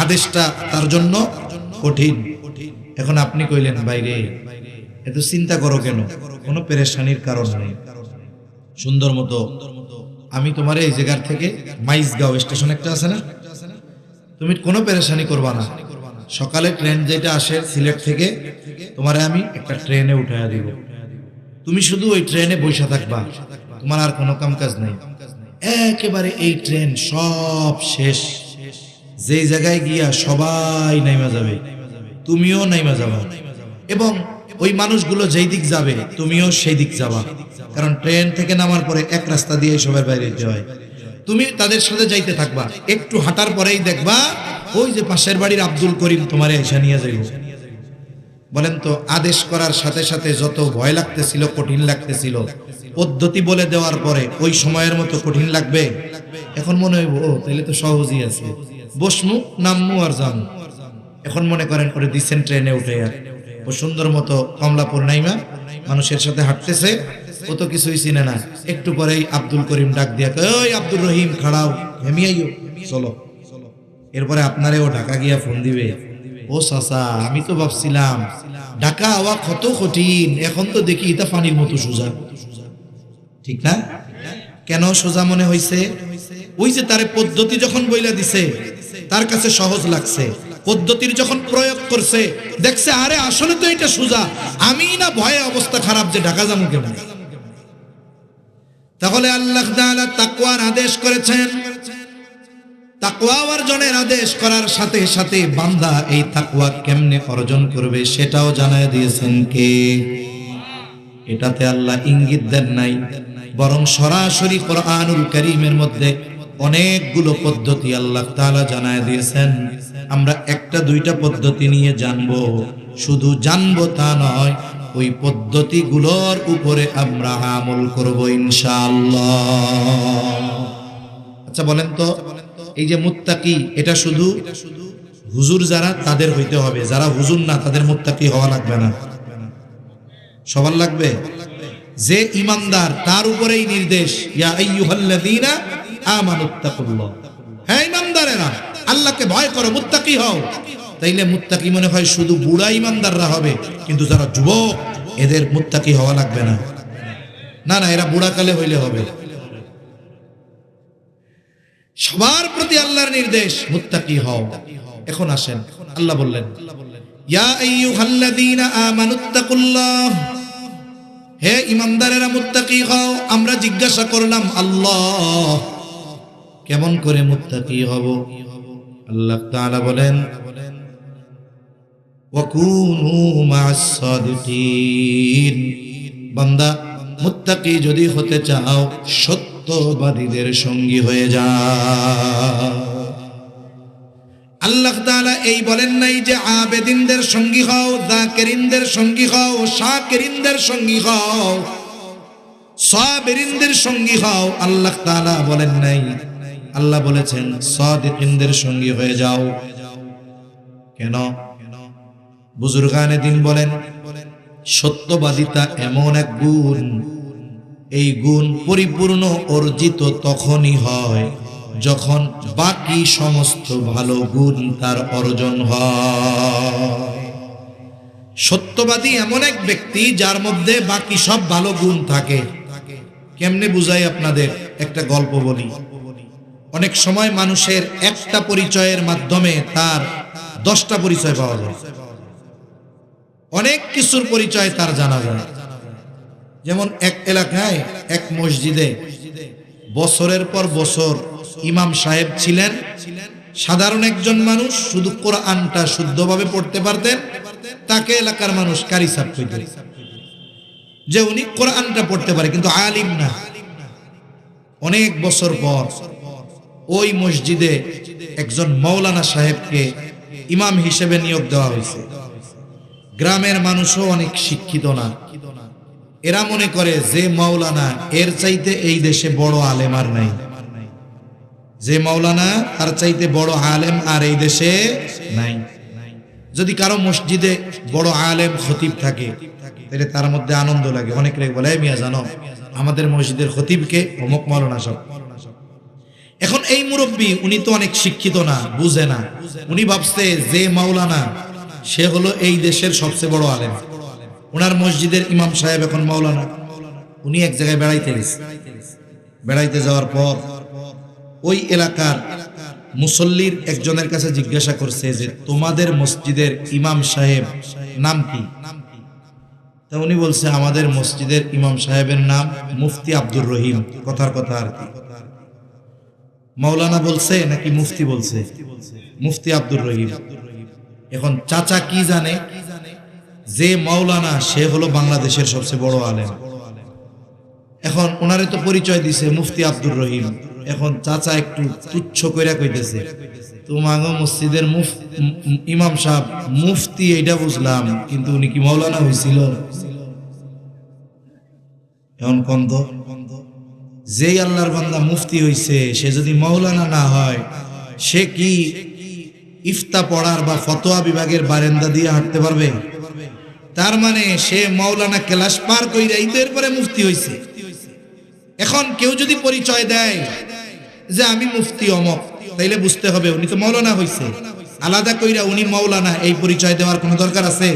আদেশটা তার জন্য কঠিন। এখন আপনি কইলেন বাইরে এত চিন্তা করো কেন, কোনো পেরেশানির কারণ নেই, সুন্দর মতো আমি তোমার এই জায়গার থেকে মাইজগাঁও স্টেশন একটা আছে না, তুমি কোনো পেরেশানি করবা না, সকালে ট্রেন যেটা আসে সিলেট থেকে, তোমারে আমি একটা ট্রেনে উঠাইয়া দিব, তুমি শুধু ওই ট্রেনে বসে থাকবা, তোমার আর কোনো কাম কাজ নাই। একেবারে এই ট্রেন সব শেষ, যেই জায়গায় গিয়া সবাই নাইমা যাবে, তুমিও নাইমা যাবা, এবং ওই মানুষগুলো যেই দিক যাবে তুমিও সেই দিক যাবা, কারণ ট্রেন থেকে নামার পরে এক রাস্তা দিয়ে সবার বাইরে যেতে হয়। তুমি তাদের সাথে যাইতে থাকবা, একটু হাঁটার পরেই দেখবা ওই যে পাশের বাড়ির আব্দুল করিম তোমারে এসে নিয়ে যাইব। বলেন তো আদেশ করার সাথে সাথে যত ভয় লাগতেছিল, কঠিন লাগতেছিল, পদ্ধতি বলে দেওয়ার পরে ওই সময়ের মতো কঠিন লাগবে? এখন মনে হইব ও তাহলে তো সহজই আছে, বসমু নামমু আর যামু। এখন মনে করেন করে দিচ্ছেন ট্রেনে উঠে, আর ও সুন্দর মতো কমলাপুর নাইমা মানুষের সাথে হাঁটতেছে, ও তো কিছুই চিনে না। একটু পরেই আব্দুল করিম ডাক দিয়া কয়, ওই আব্দুর রহিম খাড়াও, হেমিয়াইও চলো। এরপরে আপনারে ও ঢাকা গিয়া ফোন দিবে, ও চাচা আমি তো ভাবছিলাম ঢাকা হওয়া কত কঠিন, এখন তো দেখি এটা পানির মতো সোজা। ঠিক না? কেন সোজা মনে হইছে? ওই যে তারে পদ্ধতি যখন বইলা দিছে তার কাছে সহজ লাগছে, পদ্ধতির যখন প্রয়োগ করছে দেখছে আরে আসলে তো এটা সোজা, আমি না ভয়ে অবস্থা খারাপ যে ঢাকা যাবো কেন। তাহলে আল্লাহ তাআলা তাকওয়ার আদেশ করেছেন, তাকওয়া অর্জনের আদেশ করার সাথে সাথে বান্দা এই তাকওয়া কেমনে অর্জন করবে সেটাও জানায় দিয়েছেন কে? এটাতে আল্লাহ ইঙ্গিত দেন নাই, বরং সরাসরি কোরআনুল কারীমের মধ্যে অনেকগুলো পদ্ধতি আল্লাহ তাআলা জানায় দিয়েছেন। আমরা একটা দুইটা পদ্ধতি নিয়ে জানবো, শুধু জানবো তা নয়, ওই পদ্ধতিগুলোর উপরে আমরা আমল করব ইনশাআল্লাহ। আচ্ছা বলেন তো, এই যে মুত্তাকি, এটা শুধু হুজুর যারা তাদের হইতে হবে, যারা হুজুর না তাদের মুত্তাকি হওয়া লাগবে না? সবার লাগবে? যে ইমানদার তার উপরেই নির্দেশ, ইয়া আইয়ুহাল্লাযীনা আমানুত্তাকুল্লাহ, হ্যাঁ ইমানদারেরা আল্লাহকে ভয় করো, মুত্তাকি হও। তাইলে মুত্তাকি মনে হয় শুধু বুড়া ইমানদাররা হবে, কিন্তু যারা যুবক এদের মুত্তাকি হওয়া লাগবে না। না না, এরা বুড়াকালে হইলে হবে। সবার প্রতি আল্লাহর নির্দেশ, মুত্তাকি হও। এখন আসেন, আল্লাহ বললেন ইয়া আইয়ুহাল্লাযীনা আমানুত্তাকুল্লাহ, হে ইমানদারেরা মুত্তাকি হও। আমরা জিজ্ঞাসা করলাম আল্লাহ কেমন করে মুত্তাকি হব? আল্লাহ তাআলা বলেন ওয়াকুনু মা'আস সাদিকিন, বান্দা মুত্তাকি যদি হতে চাও সত্যবাদীদের সঙ্গী হয়ে যাও। আল্লাহ তাআলা এই বলেন নাই যে আবেদিনদের সঙ্গী হও, যাকিরিনদের সঙ্গী হও, শাকিরিনদের সঙ্গী হও, সাবিরিনদের সঙ্গী হও। আল্লাহ তাআলা বলেন নাই, আল্লাহ বলেছেন সাদিকিনদের সঙ্গী হয়ে যাও। কেন? বুজুর্গানে দিন বলেন সত্যবাদিতা এমন এক গুণ, এই গুণ পরিপূর্ণ অর্জিত তখনই হয় যখন বাকি সমস্ত ভালো গুণ তার অর্জন হয়। সত্যবাদী এমন এক ব্যক্তি যার মধ্যে বাকি সব ভালো গুণ থাকে। কেমনে বুঝাই আপনাদের? একটা গল্প বলি। অনেক সময় মানুষের একটা পরিচয়ের মাধ্যমে তার 10টা পরিচয় পাওয়া যায়, অনেক কিছুর পরিচয় তার জানা যায়। যেমন এক এলাকায় এক মসজিদে বছরের পর বছর ইমাম সাহেব ছিলেন, সাধারণ একজন মানুষ, শুধু কোরআনটা শুদ্ধভাবে পড়তে পারতেন। তাকে এলাকার মানুষ কারি সাহেব কইতেন, যে উনি কোরআনটা পড়তে পারে কিন্তু আলিম না। অনেক বছর পর ওই মসজিদে একজন মাওলানা সাহেবকে ইমাম হিসেবে নিয়োগ দেওয়া হয়েছে। গ্রামের মানুষও অনেক শিক্ষিত না, এরা মনে করে যে মাওলানা এর চাইতে এই দেশে বড় আলেম আর নাই, যে মাওলানা তার চাইতে বড় আলেম আর এই দেশে নাই। যদি কারো মসজিদে বড় আলেম খতিব থাকে তাহলে তার মধ্যে আনন্দ লাগে। অনেকে বলে মিয়া জানো আমাদের মসজিদের খতিবকে অমুক মাওলানা সাহেব। এখন এই মুরব্বী উনি তো অনেক শিক্ষিত না, বুঝে না। উনি ভাবছে যে মাওলানা সে হলো এই দেশের সবচেয়ে বড় আলেম, ওনার মসজিদের ইমাম সাহেব এখন মাওলানা। উনি এক জায়গায় বেড়াইতে গেছে, বেড়াইতে যাওয়ার পর ওই এলাকার মুসল্লির একজনের কাছে জিজ্ঞাসা করছে যে তোমাদের মসজিদের ইমাম সাহেব নাম কি? তা উনি বলছে আমাদের মসজিদের ইমাম সাহেবের নাম মুফতি আব্দুর রহিম। কথার কথা আর কি, মাওলানা বলছে নাকি মুফতি বলছে? মুফতি আব্দুর রহিম। এখন চাচা কি জানে যে মাওলানা সে হলো বাংলাদেশের সবচেয়ে বড় আলেম। এখন ওনারে তো পরিচয় দিছে মুফতি আব্দুর রহিম। এখন চাচা একটু তুচ্ছ কইরা কইতেছে তোমাগো মসজিদের ইমাম সাহেব মুফতি, এইটা বুঝলাম, কিন্তু উনি কি মাওলানা হয়েছিল? এখন কন্ত যেই আল্লাহর বান্দা মুফতি হইছে সে যদি মাওলানা না হয়, সে কি ইফতা পড়ার বা ফতোয়া বিভাগের বারান্দা দিয়ে হাঁটতে পারবে? তার মানে সে মাওলানা ক্লাস পার কইরা এরপরে মুফতি হইছে। এখন কেউ যদি পরিচয় দেয় যে আমি মুফতি অমক, তাইলে বুঝতে হবে উনি তো মাওলানা হইছে। আলাদা কইরা উনি মাওলানা এই পরিচয় দেওয়ার কোনো দরকার আছে?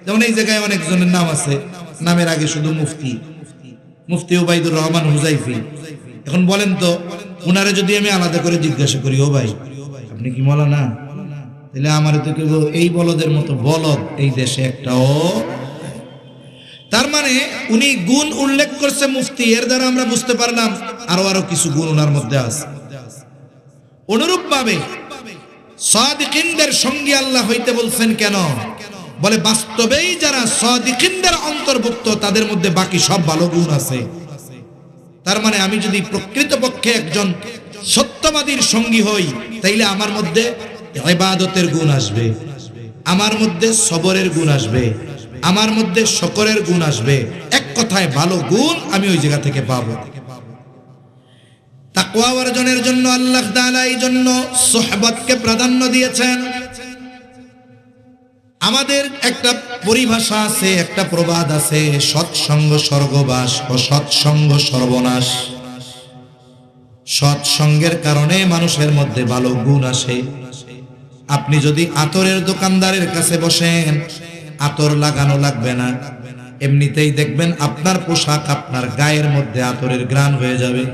যেমন এই জায়গায় অনেকজনের নাম আছে, নামের আগে শুধু মুফতি, মুফতি উবাইদুর রহমান হুজাইফি। এখন বলেন তো উনারে যদি আমি আলাদা করে জিজ্ঞাসা করি ও ভাই আপনি কি মাওলানা, তাহলে আমারে তো কেউ এই বলদের মতো বলদ এই দেশে একটাও। তার মানে উনি গুণ উল্লেখ করছে মুফতি, এর দ্বারা আমরা বুঝতে পারলাম আরো কিছু গুণ ওনার মধ্যে আছে। অনুরূপ ভাবে সাদিকিনদের সঙ্গী আল্লাহ হইতে বলছেন কেন? বলে বাস্তবেই যারা সাদিকিনদের অন্তর্ভুক্ত তাদের মধ্যে বাকি সব ভালো গুণ আছে। তার মানে আমি যদি প্রকৃতপক্ষে একজন সত্যবাদীর সঙ্গী হই তাইলে আমার মধ্যে ইবাদতের গুণ আসবে, আমার মধ্যে সবরের গুণ আসবে, আমার মধ্যে শুকরের গুণ আসবে। এক কথায় ভালো গুণ আমি ওই জায়গা থেকে পাবো। তাকওয়া অর্জনের জন্য আল্লাহ তাআলা এই জন্য সুহবতকে প্রাধান্য দিয়েছেন। আমাদের একটা পরিভাষা আছে, একটা প্রবাদ আছে, সৎসঙ্গ স্বর্গবাস ও সৎসঙ্গ সর্বনাশ। সৎসঙ্গের কারণে মানুষের মধ্যে ভালো গুণ আসে। আপনি যদি আতরের দোকানদারের কাছে বসেন, আতর লাগানো লাগবে না, এমনিতেই দেখবেন আপনার পোশাক আপনার গায়ের মধ্যে আতরের ঘ্রাণ হয়ে যাবে।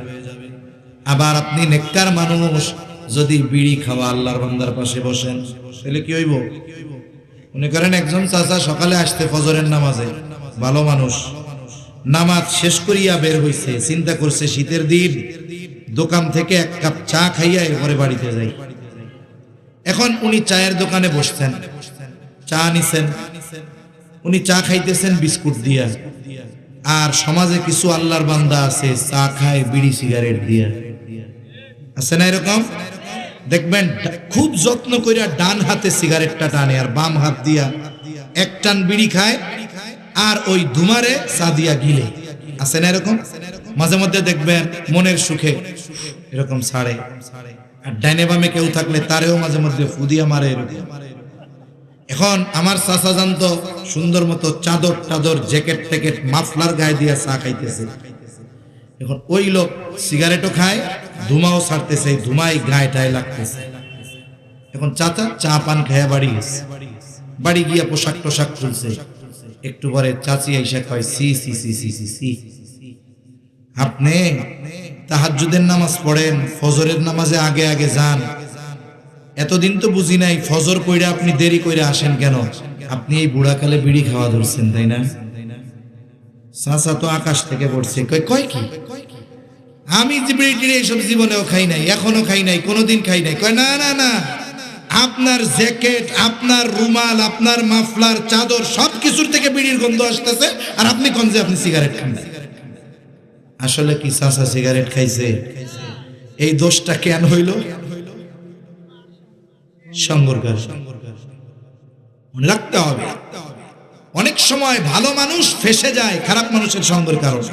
আবার আপনি নেককার মানুষ, যদি বিড়ি খাওয়া আল্লাহর বান্দার পাশে বসেন, তাহলে কি হইব? মনে করেন একজন চাচা সকালে আসতে ফজরের নামাজে, ভালো মানুষ, নামাজ শেষ করিয়া বের হইছে, চিন্তা করছে শীতের দিন, দোকান থেকে এক কাপ চা খাইয়া এরপরে বাড়িতে যাই। এখন উনি চায়ের দোকানে বসছেন, চা নিছেন, উনি চা খাইতেছেন বিস্কুট দিয়া। আর সমাজে কিছু আল্লাহর বান্দা আছে চা খায় বিড়ি সিগারেট দিয়া, আছে না এরকম? দেখবেন খুব যত্ন কইরা ডান হাতে সিগারেটটা টানে আর বাম হাত দিয়া এক টান বিড়ি খায়, আর ওই ধুমারে চা দিয়া গিলে, আছে না এরকম? মাঝে মধ্যে দেখবেন মনের সুখে এরকম ছাড়ে, আর ডাইনে বামে কেউ থাকলে তারেও মাঝে মধ্যে ফুদিয়া মারে এরকম। এখন আমার চাচা জানতো সুন্দর মতো চাদর টাদর জ্যাকেট ট্যাকেট মাফলার গায়ে দিয়া চা খাইতেছে। এখন ওই লোক সিগারেটও খায়, ধুমাও ছাড়তেছে, ধুমাই গায়ে টায় লাগতেছে। এখন চাচা চা পান খায়া বাড়ি গেছে, বাড়ি গিয়া পোশাক টোশাক খুলছে। একটু পরে চাচি আইসা কয়, সি সি সি সি সি সি, আপনি তাহাজ্জুদের নামাজ পড়েন, ফজরের নামাজে আগে আগে যান, এতদিন তো বুঝি নাই ফজর কইরা আপনি দেরি কইরা আসেন কেন? আপনি এই বুড়াকালে বিড়ি খাওয়া ধরছেন, তাই না? চাচা তো আকাশ থেকে পড়ছে, কয় কি? আমি বিড়ি এইসব জীবনেও খাই নাই, এখনো খাই নাই, কোনোদিন খাই নাই। কয় না না না, আপনার জ্যাকেট, আপনার রুমাল, আপনার মাফলার, চাদর সবকিছুর থেকে বিড়ির গন্ধ আসতেছে, আর আপনি কোন যে আপনি সিগারেট খান। আসলে কি চাচা সিগারেট খাইছে? এই দোষটা কেন হইল? সঙ্গর কারণে। মনে রাখতে হবে, অনেক সময় ভালো মানুষ ফেসে যায় খারাপ মানুষের সঙ্গের কারণে।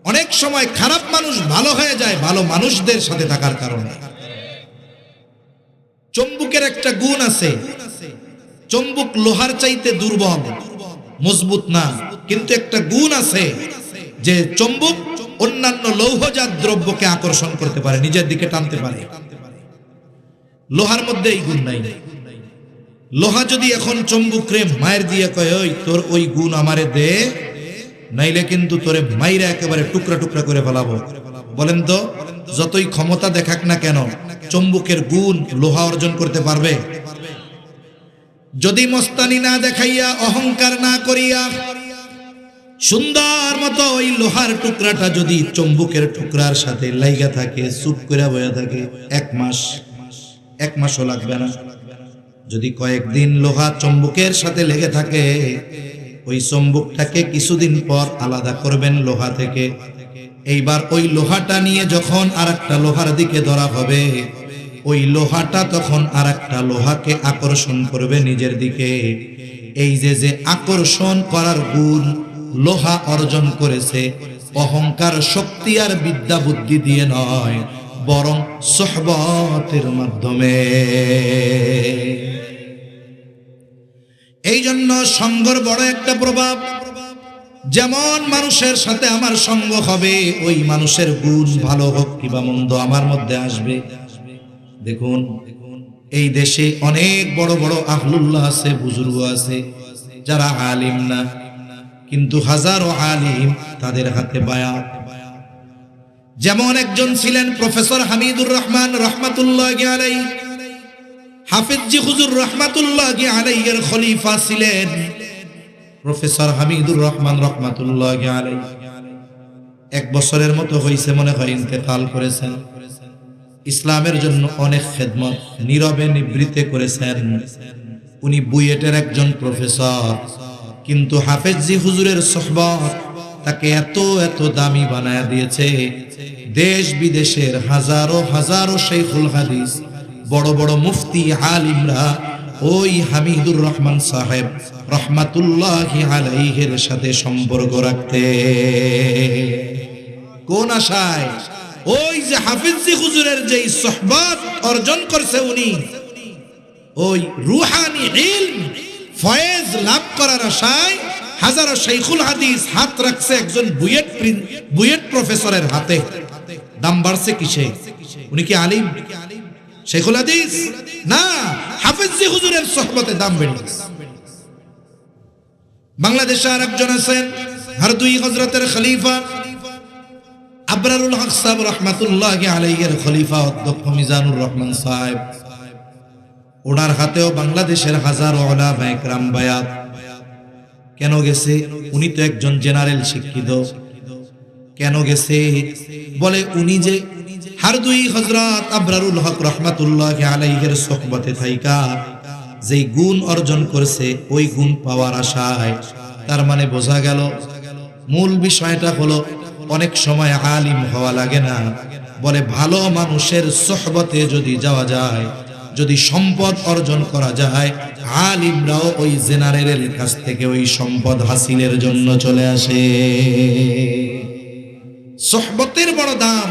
অনেক সময় খারাপ মানুষ ভালো হয়ে যায় ভালো মানুষদের সাথে থাকার কারণে। চুম্বকের একটা গুণ আছে, চুম্বক লোহার চাইতে দুর্বল, মজবুত না, কিন্তু একটা গুণ আছে যে চুম্বক অন্যান্য লৌহজাত দ্রব্যকে আকর্ষণ করতে পারে, নিজের দিকে টানতে পারে। লোহার মধ্যে এই গুণ নাই। লোহা যদি এখন চুম্বক রে মায়ের দিয়ে কয়, ওই তোর ওই গুণ আমারে দে, নাইলে কিন্তু তোরে মাইরা একেবারে টুকরা টুকরা করে ফেলাবো। বলেন তো, যতই ক্ষমতা দেখাক না কেন, চুম্বকের গুণ লোহা অর্জন করতে পারবে? যদি মস্তানি না দেখাইয়া, অহংকার না করিয়া, সুন্দর মতো ওই লোহার টুকরাটা যদি চুম্বকের টুকরার সাথে লাইগা থাকে, চুপ করে বয়া থাকে, এক মাসও লাগবে না। যদি কয়েকদিন লোহা চুম্বকের সাথে লেগে থাকে, ওই চুম্বকটাকে কিছুদিন পর আলাদা করবেন লোহা থেকে। এইবার ওই লোহাটা নিয়ে যখন আরেকটা লোহার দিকে ধরা হবে, ওই লোহাটা তখন আরেকটা লোহাকে আকর্ষণ করবে নিজের দিকে। এই যে আকর্ষণ করার গুণ লোহা অর্জন করেছে, অহংকার শক্তি আর বিদ্যা বুদ্ধি দিয়ে নয়, বরং সুহবতের মাধ্যমে। এই জন্য সঙ্গর বড় একটা প্রভাব। যেমন মানুষের সাথে আমার সঙ্গ হবে, ওই মানুষের গুণ ভালো হোক কিংবা মন্দ আমার মধ্যে আসবে। দেখুন, এই দেশে অনেক বড় বড় আহলুল্লাহ আছে, বুজুর্গ আছে, যারা আলিম না, কিন্তু হাজারো আলিম তাদের হাতে বায়াত। যেমন একজন ছিলেন প্রফেসর হামিদুর রহমান রহমাতুল্লাহি আলাইহি, হাফিজি হুজুর রহমাতুল্লাহি আলাইহির খলিফা ছিলেন প্রফেসর হামিদুর রহমান রহমাতুল্লাহি আলাইহি। 1 বছরের মতো হয়েছে মনে হয় ইন্তেকাল করেছেন। ইসলামের জন্য অনেক খেদমত নীরবে নিবৃতে করেছেন। উনি বুয়েটের একজন প্রফেসর, কিন্তু হাফেজি হুজুরের সোহবত তাকে এত এত দামি বানায়া দিয়েছে, দেশ বিদেশের হাজারো হাজারো শাইখুল হাদিস বড় বড় মুফতি আলিমরা ওই হামিদুর রহমান সাহেব রহমাতুল্লাহি আলাইহির সাথে সম্পর্ক রাখতে। কোন আশায়? ওই যে হাফিজি হুজুরের যে সোহবত অর্জন করছে উনি, ওই রুহানি ইলম ফয়েজ লাভ করার আশায় হাজারো শাইখুল হাদিস হাত রাখছে একজন বুয়েট প্রফেসরের হাতে। দাম বাড়ছে কিসে? উনি কি আলিম শাইখুল হাদিস? না, হাফিজি হুজুরের সোহবতে দাম বেড়ে গেছে। বাংলাদেশে আর একজন আছেন হারদুই হযরতের খলিফা আবরারুল হক সাহেব রহমাতুল্লাহি আলাইহির খলিফা অধ্যক্ষ মিজানুর রহমান সাহেব, ওনার হাতেও বাংলাদেশের হাজারো উলামা ইকরাম বায়াত। কেন গেছে? উনি তো একজন জেনারেল শিক্ষিত। কেন গেছে? বলে উনি যে হারদুই হযরত আবরারুল হক রহমাতুল্লাহি আলাইহির সোহবতে থাইকা যেই গুণ অর্জন করছে ওই গুণ পাওয়ার আশায়। তার মানে বোঝা গেল মূল বিষয়টা হলো অনেক সময় আলিম হওয়া লাগে না, বলে ভালো মানুষের সোহবতে যদি যাওয়া যায়, যদি সম্পদ অর্জন করা যায়, আলিমরাও ওই জেনারেলের কাছ থেকে ওই সম্পদ হাসিলের জন্য চলে আসে। সোহবতের বড় দাম।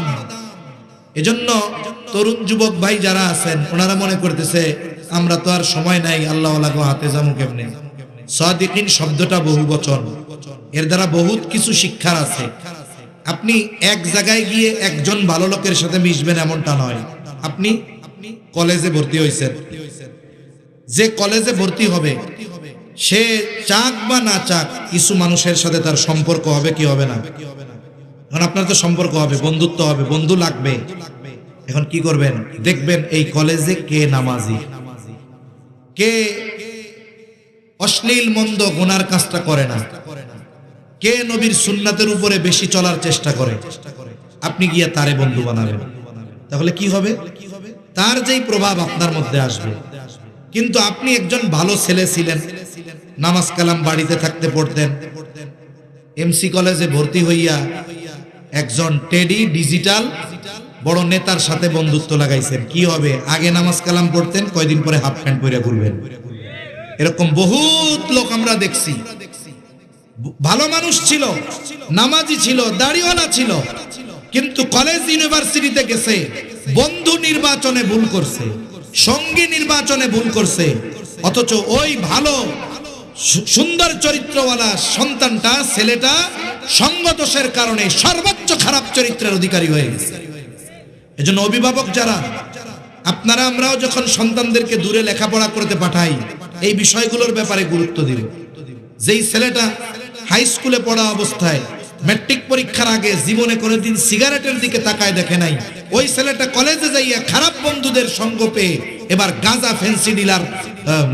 এজন্য তরুণ যুবক ভাই যারা আছেন ওনারা মনে করতেছে আমরা তো আর সময় নাই, আল্লাহ ওয়ালাকে হাতে যাবো কেমনে। সাদিকিন শব্দটা বহুবচন, এর দ্বারা বহুত কিছু শিক্ষার আছে। আপনি এক জায়গায় গিয়ে একজন ভালো লোকের সাথে মিশবেন এমনটা নয়। আপনি কলেজে ভর্তি হয়েছেন, যে কলেজে ভর্তি হবে সে চাক বা না চাক কিছু মানুষের সাথে তার সম্পর্ক হবে কি হবে না? এখন আপনার তো সম্পর্ক হবে, বন্ধুত্ব হবে, বন্ধু লাগবে। এখন কি করবেন? দেখবেন এই কলেজে কে নামাজি, কে অশ্লীল মন্দ গুনার কাজটা করে না, কে নবীর সুন্নাতের উপরে বেশি চলার চেষ্টা করে, আপনি গিয়ে তারে বন্ধু বানাবেন। তাহলে কি হবে? তার যেই প্রভাব আপনার মধ্যে আসবে। কিন্তু আপনি একজন ভালো ছেলে ছিলেন, নামাজ কালাম বাড়িতে থাকতে পড়তেন, এমসি কলেজে ভর্তি হইয়া একজন টেডি ডিজিটাল বড় নেতার সাথে বন্ধুত্ব লাগাইছেন, কি হবে? আগে নামাজ কালাম পড়তেন, কয়দিন পরে হাফ প্যান্ট পরে ঘুরবেন। এরকম বহুত লোক আমরা দেখছি। ভালো মানুষ ছিল, নামাজি ছিল, দাড়িওয়ালা ছিল, কিন্তু কলেজ ইউনিভার্সিটিতে গেছে, বন্ধু নির্বাচনে ভুল করছে, সঙ্গী নির্বাচনে ভুল করছে, অথচ ওই ভালো সুন্দর চরিত্রওয়ালা সন্তানটা, ছেলেটা সঙ্গদোষের কারণে সর্বোচ্চ খারাপ চরিত্রের অধিকারী হয়ে গেছে। এজন্য অভিভাবক যারা, আপনারা আমরাও যখন সন্তানদেরকে দূরে লেখাপড়া করতে পাঠাই এই বিষয়গুলোর ব্যাপারে গুরুত্ব দিব। যেই ছেলেটা হাই স্কুলে পড়া অবস্থায় ম্যাট্রিক পরীক্ষার আগে জীবনে কোনোদিন সিগারেটের দিকে তাকায় দেখে নাই, ওই ছেলেটা কলেজে যাইয়া খারাপ বন্ধুদের সঙ্গ পেয়ে এবার গাঁজা ফেন্সি ডিলার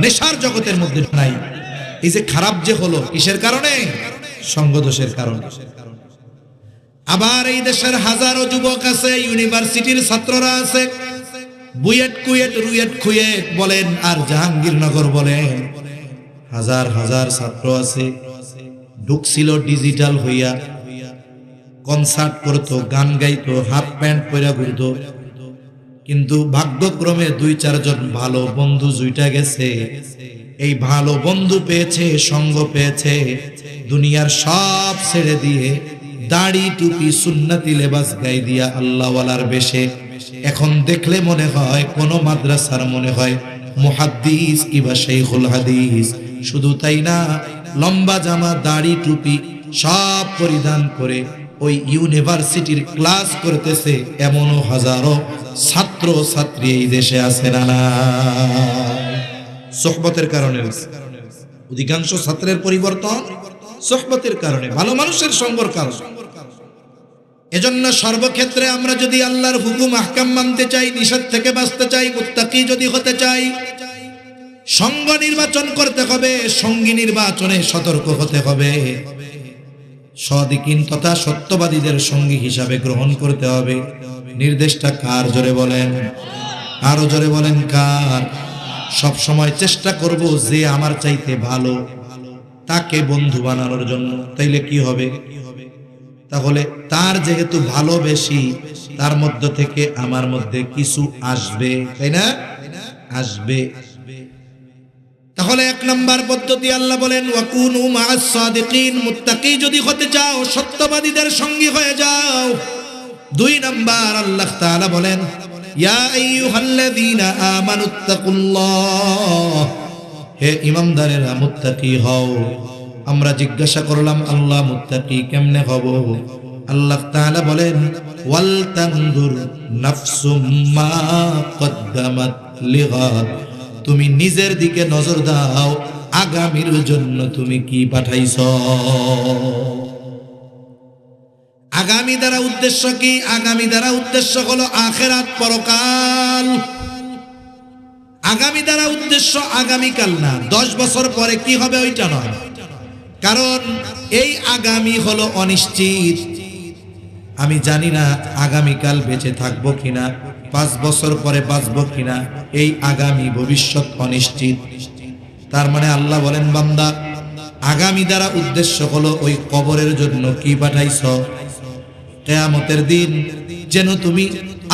নেশার জগতের মধ্যে নাই। এই যে খারাপ যে হলো কিসের কারণে? সঙ্গদোষের কারণে। আবার এই দেশের হাজারো যুবক আছে, ইউনিভার্সিটির ছাত্ররা আছে, বুয়েট কুয়েট রুয়েট খুয়েট বলেন আর জাহাঙ্গীরনগর বলেন, হাজার হাজার ছাত্র আছে, ঢুকছিল ডিজিটাল হইয়া, কনসার্ট করতো, গান গাইতো, হাফ প্যান্ট পরে ঘুরতো, কিন্তু ভাগ্যক্রমে দুই চারজন ভালো বন্ধু জুইটা গেছে। এই ভালো বন্ধু পেয়েছে, সঙ্গ পেয়েছে, দুনিয়ার সব ছেড়ে দিয়ে দাড়ি টুপি সুন্নতি লেবাস গায়ে দিয়া আল্লাহওয়ালার বেশে এখন দেখলে মনে হয় কোন মাদ্রাসার মনে হয় মুহাদ্দিস কিবা শাইখুল হাদিস। শুধু তাই না, লম্বা জামা দাড়ি টুপি সব পরিধান করে ওই ইউনিভার্সিটির ক্লাস করতেছে, এমনও হাজারো ছাত্র ছাত্রী এই দেশে আছে না? সোহবতের কারণে অধিকাংশ ছাত্রের পরিবর্তন সোহবতের কারণে, ভালো মানুষের সঙ্গের কারণে। এজন্য সর্বক্ষেত্রে আমরা যদি আল্লাহর হুকুম আহকাম মানতে চাই, নিষেধ থেকে বাঁচতে চাই, মুত্তাকি যদি হতে চাই, সঙ্গ নির্বাচন করতে হবে, সঙ্গী নির্বাচনে সতর্ক হতে হবে, সাদিকিন তথা সত্যবাদীদের সঙ্গী হিসাবে গ্রহণ করতে হবে। নির্দেশটা কার? জোরে বলেন, আরো জোরে বলেন কার? সব সময় চেষ্টা করব যে আমার চাইতে ভালো তাকে বন্ধু বানানোর জন্য। তাইলে কি হবে? তাহলে তার যেহেতু ভালো বেশি, তার মধ্য থেকে আমার মধ্যে কিছু আসবে, তাই না? আসবে। তাহলে 1 নাম্বার পদ্ধতি আল্লাহ বলেন ওয়াকুনু মাআস সাদিকিন, মুত্তাকি যদি হতে চাও সত্যবাদীদের সঙ্গী হয়ে যাও। 2 নাম্বার আল্লাহ তাআলা বলেন ইয়া আইয়ুহাল্লাযীনা আমানুত্তাকুল্লাহ, হে ঈমানদারেরা মুত্তাকি হও। আমরা জিজ্ঞাসা করলাম আল্লাহ মুত্তাকি কেমনে হব? আল্লাহ তাআলা বলেন ওয়াল তানজুর নাফসুম মা কদ্দামাত লিগাদ, তুমি নিজের দিকে নজর দাও, আগামীর জন্য তুমি কি পাঠাইছো। আগামী দ্বারা উদ্দেশ্য কি? আগামী দ্বারা উদ্দেশ্য হলো আখিরাত, পরকাল। আগামী দ্বারা উদ্দেশ্য আগামীকাল না, 10 বছর পরে কি হবে ওইটা নয়, কারণ এই আগামী হলো অনিশ্চিত। আমি জানি না আগামীকাল বেঁচে থাকবো কিনা, 5 বছর পরে বাঁচবো কিনা, এই আগামী ভবিষ্যৎ অনিশ্চিত। তার মানে আল্লাহ বলেন বান্দা আগামী দ্বারা উদ্দেশ্য হলো ওই কবরের জন্য কি পাঠাইছো। কিয়ামতের দিন যেন তুমি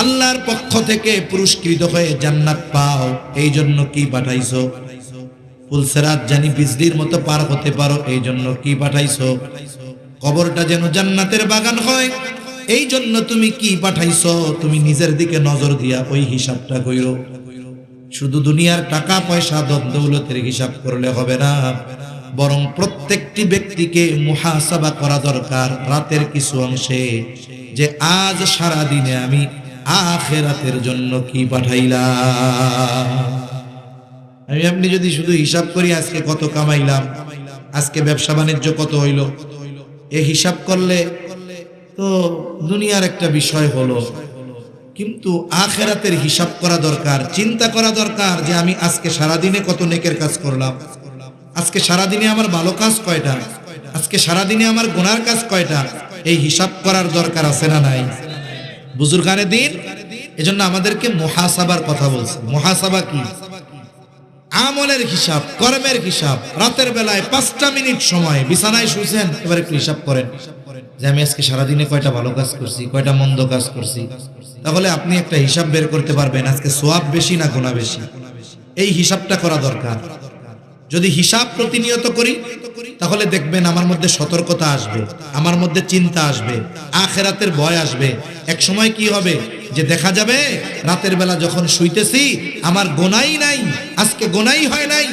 আল্লাহর পক্ষ থেকে পুরস্কৃত হয়ে জান্নাত পাও, এই জন্য কি পাঠাইছো। পুলসেরাত জানি বিজলির মতো পার হতে পারো, এই জন্য কি পাঠাইছো। কবরটা যেন জান্নাতের বাগান হয়, এই জন্য তুমি কি পাঠাইছো। তুমি নিজের দিকে নজর দিয়া ওই হিসাবটা কইরো। শুধু দুনিয়ার টাকা পয়সা দৌলতের হিসাব করলে হবে না, বরং প্রত্যেকটি ব্যক্তিকে মুহাসাবা করা দরকার রাতের কিছু অংশে, যে আজ সারা দিনে আমি আখিরাতের জন্য কি পাঠাইলাম। আপনি যদি শুধু হিসাব করি আজকে কত কামাইলাম, আজকে ব্যবসা বাণিজ্য কত হইল, এই হিসাব করলে তো দুনিয়ার একটা বিষয় হলো, কিন্তু আখিরাতের হিসাব করা দরকার। চিন্তা করা দরকার যে আমি আজকে সারা দিনে কত নেকের কাজ করলাম, আজকে সারা দিনে আমার ভালো কাজ কয়টা, আজকে সারা দিনে আমার গুনার কাজ কয়টা, এই হিসাব করার দরকার আছে না নাই? বুজুর্গানে দিন এজন্য আমাদেরকে মুহাসাবার কথা বলছে। মুহাসাবা কি? আমলের হিসাব, কর্মের হিসাব। রাতের বেলায় 5টা মিনিট সময় বিছানায় শুয়েছেন, এবার একটু হিসাব করেন যে আমি আজকে সারাদিনে কয়টা ভালো কাজ করছি, কয়টা মন্দ কাজ করছি। তাহলে আপনি একটা হিসাব বের করতে পারবেন আজকে সওয়াব বেশি না গুনাহ বেশি। এই হিসাবটা করা দরকার। যদি হিসাব প্রতিনিয়ত করি তাহলে দেখবেন আমার মধ্যে সতর্কতা আসবে, আমার মধ্যে চিন্তা আসবে, আখিরাতের ভয় আসবে। এক সময় কি হবে যে দেখা যাবে রাতের বেলা যখন শুইতেছি আমার গুনাহই নাই, আজকে গুনাহই হয় নাই,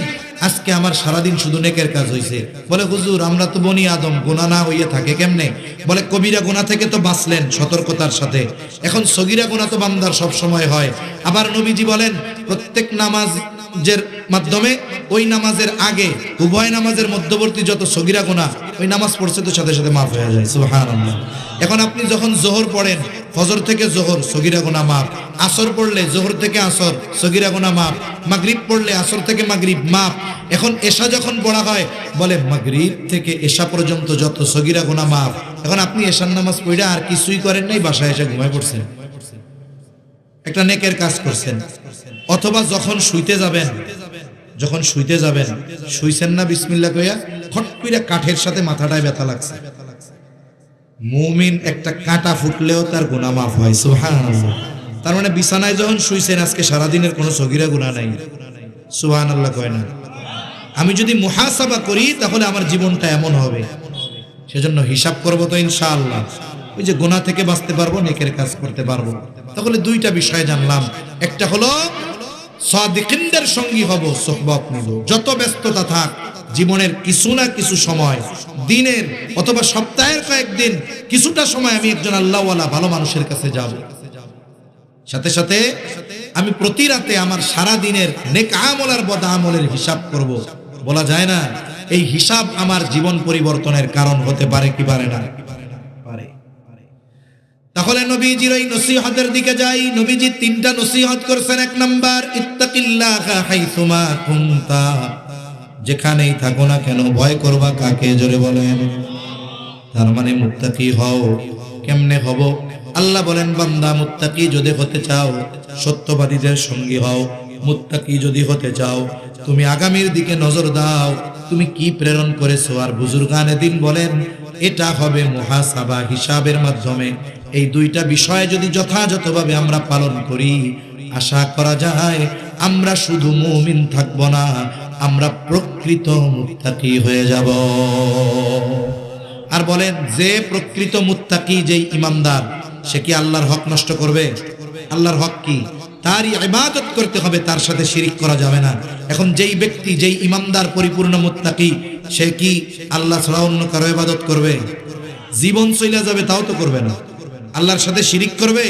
আজকে আমার সারাদিন শুধু নেকের কাজ হইছে। বলে হুজুর আমরা তো বনি আদম, গুনাহ না হইয়া থাকে কেমনে? বলে কবিরা গুনাহ থেকে তো বাঁচলেন সতর্কতার সাথে, এখন সগীরা গুনাহ তো বান্দার সব সময় হয়। আবার নবীজি বলেন প্রত্যেক নামাজের মাধ্যমে ওই নামাজের আগে উভয় নামাজের মধ্যবর্তী যত সগীরা গুনাহ ওই নামাজ পড়ছে তো সাথে সাথে মাফ হয়ে যায়। সুবহানাল্লাহ। এখন আপনি যখন যোহর পড়েন, ফজর থেকে যোহর সগীরা গুনাহ মাফ, আসর পড়লে যোহর থেকে আসর সগীরা গুনাহ মাফ, মাগরিব পড়লে আসর থেকে মাগরিব মাফ। এখন এশা যখন পড়া হয় বলে মাগরিব থেকে এশা পর্যন্ত যত সগীরা গুনাহ মাফ। এখন আপনি এশার নামাজ পড়ে আর কিছুই করেন নাই, বাসায় এসে ঘুমায় পড়ছেন, একটা নেকের কাজ করছেন। অথবা যখন শুইতে যাবেন, শুইছেন না বিসমিল্লাহ কইয়া, ফট কইরা কাঠের সাথে মাথাটায় ব্যথা লাগছে। মুমিন একটা কাঁটা ফুটলেও তার গুনাহ মাফ হয়। সুবহানাল্লাহ। তার মানে বিছানায় যখন শুইছেন আজকে সারাদিনের কোনো সগীরা গুনাহ নাই। সুবহানাল্লাহ কয় না? আমি যদি মুহাসাবা করি তাহলে আমার জীবনটা এমন হবে। সেজন্য হিসাব করব তো ইনশাআল্লাহ, ওই যে গুনাহ থেকে বাঁচতে পারবো, নেকের কাজ করতে পারবো। তাহলে 2টা বিষয় জানলাম, একটা হলো সাদিকিনদের সঙ্গী হব, সুহবত নিব। যত ব্যস্ততা থাক জীবনের কিছু না কিছু সময়, দিনের অথবা সপ্তাহের কয়েকদিন কিছুটা সময় আমি একজন আল্লাহওয়ালা ভালো মানুষের কাছে যাব। সাথে সাথে আমি প্রতি রাতে আমার সারা দিনের নেক আমল আর বদ আমলের হিসাব করব। বলা যায় না এই হিসাব আমার জীবন পরিবর্তনের কারণ হতে পারে কি পারে না? পারে। তাহলে নবীজির এই নসিহতের দিকে যাই। নবীজি 3টা নসিহত করেছেন। 1 নাম্বার ইত্তাকিল্লাহা হাইসুমা কুনতা, যেখানেই থাকো না কেন ভয় করবা কাকে? জোরে বলেন। তার মানে মুত্তাকি হও। কেমনে হব? আল্লাহ বলেন বান্দা মুত্তাকি যদি হতে চাও সত্যবাদীদের সঙ্গী হও। মুত্তাকি যদি হতে চাও তুমি আগামীর দিকে নজর দাও, তুমি কি প্রেরণ করেছো। আর বুজুর্গানে দিন বলেন এটা হবে মুহাসাবা, হিসাবের মাধ্যমে। এই 2টা বিষয় যদি যথাযথভাবে আমরা পালন করি, আশা করা যায় আমরা শুধু মুমিন থাকব না, আমরা প্রকৃত মুত্তাকি হয়ে যাব। আর বলেন, যে প্রকৃত মুত্তাকি, যেই ইমানদার, সে কি আল্লাহর হক নষ্ট করবে? আল্লাহর হক কি? তারই ইবাদত করতে হবে, তার সাথে শিরিক করা যাবে না। এখন যেই ব্যক্তি, যেই ইমানদার পরিপূর্ণ মুত্তাকি, সে কি আল্লাহ ছাড়া অন্য কারো ইবাদত করবে? জীবন চলে যাবে তাও তো করবে না। আল্লাহর সাথে শিরিক করবে?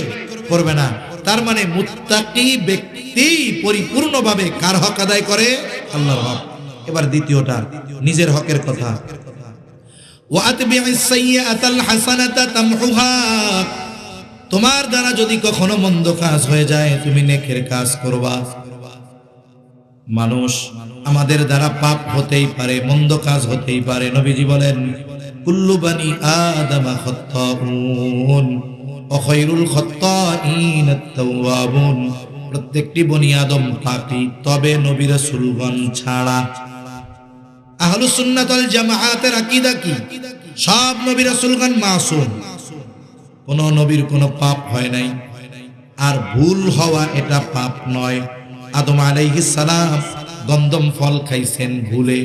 করবে না। তার মানে মুত্তাকি ব্যক্তি পরিপূর্ণভাবে কার হক আদায় করে? আল্লাহর হক। এবার দ্বিতীয়টা, নিজের হকের কথা। ওয়াতবি'is সাইয়্যাতাল হাসানাতা তামহুহা। তোমার দ্বারা যদি কখনো মন্দ কাজ হয়ে যায়, তুমি নেকের কাজ করবা। মানুষ, আমাদের দ্বারা পাপ হতেই পারে, মন্দ কাজ হতেই পারে। নবীজি বলেন, কুল্লু বানি আদামা খাত্তাউন ওয়া খায়রুল খাত্তাইন আত-তাওয়াবুন। প্রত্যেকটি বনি আদম পাপী, তবে নবী রাসূলগণ ছাড়া। আহলুস সুন্নাত ওয়াল জামাআতের আকীদা কি? সব নবী রাসূলগণ মাসুম, কোন নবীর কোনো পাপ হয় নাই। আর ভুল হওয়া এটা পাপ নয়। আদম আলাইহিস সালাম গন্ধম ফল খাইছেন ভুলে।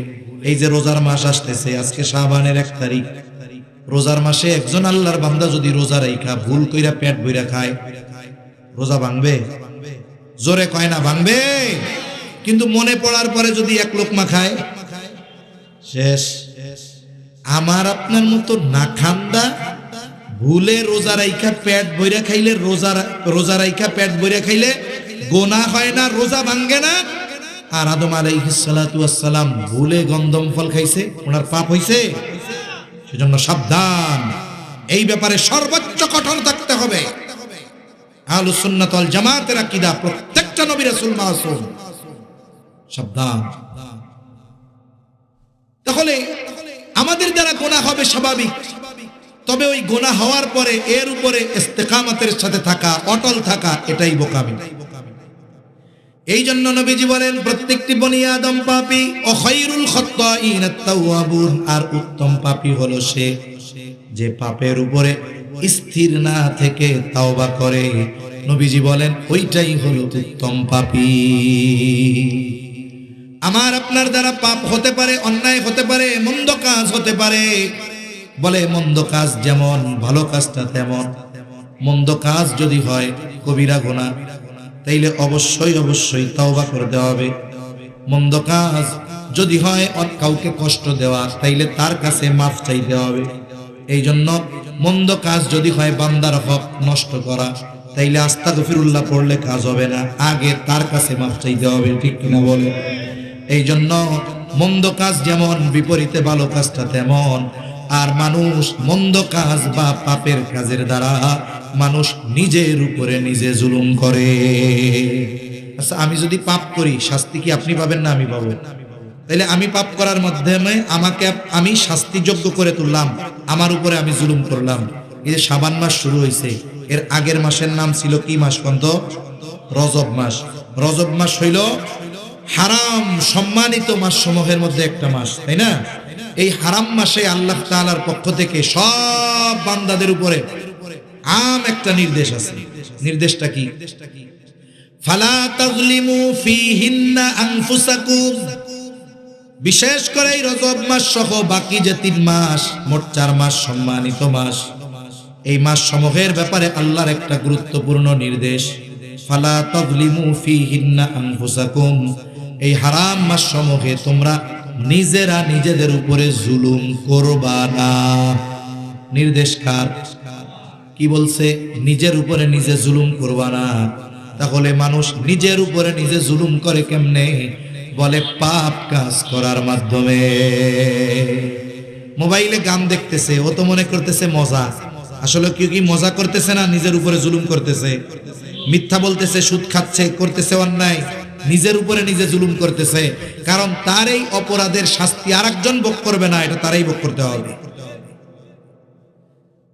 এই যে রোজার মাস আসতেছে, আজকে শাবানের 1 তারিখ, রোজার মাসে একজন আল্লাহর বান্দা যদি রোজা রাইখা ভুল কইরা পেট ভইরা খায়, রোজা ভাঙবে? জোরে কয় না ভাঙবে। কিন্তু মনে পড়ার পরে যদি 1 লোকমা খায়, শেষ। আমার আপনার মতো না খান্দা ভুলে রোজা রাইখা পেট ভইরা খাইলে, রোজা রাইখা পেট ভইরা খাইলে গোনাহ হয় না, রোজা ভাঙে না। আর আদম আলাইহিস সালাতু ওয়াস সালাম ভুলে গন্ধম ফল খাইছে, ওনার পাপ হইছে। সেজন্য সাবধান, এই ব্যাপারে সর্বোচ্চ কঠোর থাকতে হবে। আহলুস সুন্নাত ওয়াল জামাতের আকীদা, প্রত্যেকটা নবী রাসূল মাসুম। সাবধান। তাহলে আমাদের দ্বারা গুনাহ হবে স্বাভাবিক, তবে ওই গুনাহ হওয়ার পরে এর উপরে ইস্তেকামতের সাথে থাকা, অটল থাকা, এটাই বোকামি। এই জন্য নবীজি বলেন, প্রত্যেকটি বনি আদম পাপী, ও খায়রুল খাত্তাইন আত-তাওয়াবুন। আর উত্তম পাপী হলো সে, যে পাপের উপরে স্থির না থেকে তাওবা করে। নবীজি বলেন, ওইটাই হলো উত্তম পাপী। আমার আপনার দ্বারা পাপ হতে পারে, অন্যায় হতে পারে, মন্দ কাজ হতে পারে। বলে মন্দ কাজ যেমন, ভালো কাজটা তেমন। মন্দ কাজ যদি হয় কবিরা গুনাহ, তাইলে অবশ্যই অবশ্যই তওবা করতে হবে। মন্দ কাজ যদি হয় কাউকে কষ্ট দেওয়া, তাইলে তার কাছে মাফ চাইতে হবে। এই জন্য মন্দ কাজ যদি হয় বান্দার হক নষ্ট করা, তাইলে আস্তাগফিরুল্লাহ পড়লে কাজ হবে না, আগে তার কাছে মাফ চাইতে হবে। ঠিক কিনা বলে? এই জন্য মন্দ কাজ যেমন, বিপরীতে ভালো কাজটা তেমন। আর মানুষ মন্দ কাজ বা পাপের কাজের দ্বারা মানুষ নিজের উপরে নিজে জুলুম করে। আচ্ছা, আমি যদি পাপ করি, শাস্তি কি আপনি পাবেন না আমি পাবো? তাইলে আমি পাপ করার মাধ্যমে আমাকে আমি শাস্তিযোগ্য করে তুললাম, আমার উপরে আমি জুলুম করলাম। এই যে শাবান মাস শুরু হয়েছে, এর আগের মাসের নাম ছিল কি মাস কন্ত? রজব মাস। রজব মাস হইল হারাম সম্মানিত মাস সমূহের মধ্যে একটা মাস, তাই না? এই হারাম মাসে আল্লাহ তাআলার পক্ষ থেকে সব বান্দাদের উপরে আম একটা নির্দেশ আছে। নির্দেশটা কি? ফালা তাযলিমু ফীহিন্না আনফুসাকুম। বিশেষ করে এই রজব মাস সহ বাকি যে 3 মাস, মোট 4 মাস সম্মানিত মাস, এই মাস সমূহের ব্যাপারে আল্লাহর একটা গুরুত্বপূর্ণ নির্দেশ, ফালা তাযলিমু ফীহিন্না আনফুসাকুম। এই হারাম মাস সমূহে তোমরা নিজেরা নিজেদের উপরে জুলুম করবা না। নির্দেশ কার? কি বলছে? নিজের উপরে নিজে জুলুম করবা না। তাহলে মানুষ নিজের উপরে নিজে জুলুম করে কেমনে? বলে পাপ কাজ করার মাধ্যমে। মোবাইলে গান দেখতেছে, ও তো মনে করতেছে মজা, আসলে কেউ কি মজা করতেছে না, নিজের উপরে জুলুম করতেছে। মিথ্যা বলতেছে, সুদ খাচ্ছে, করতেছে অন্যায়, নিজের উপরে নিজে জুলুম করতেছে। কারণ তার এই অপরাধের শাস্তি আরেকজন ভোগ করবে না, এটা তারাই ভোগ করতে হবে।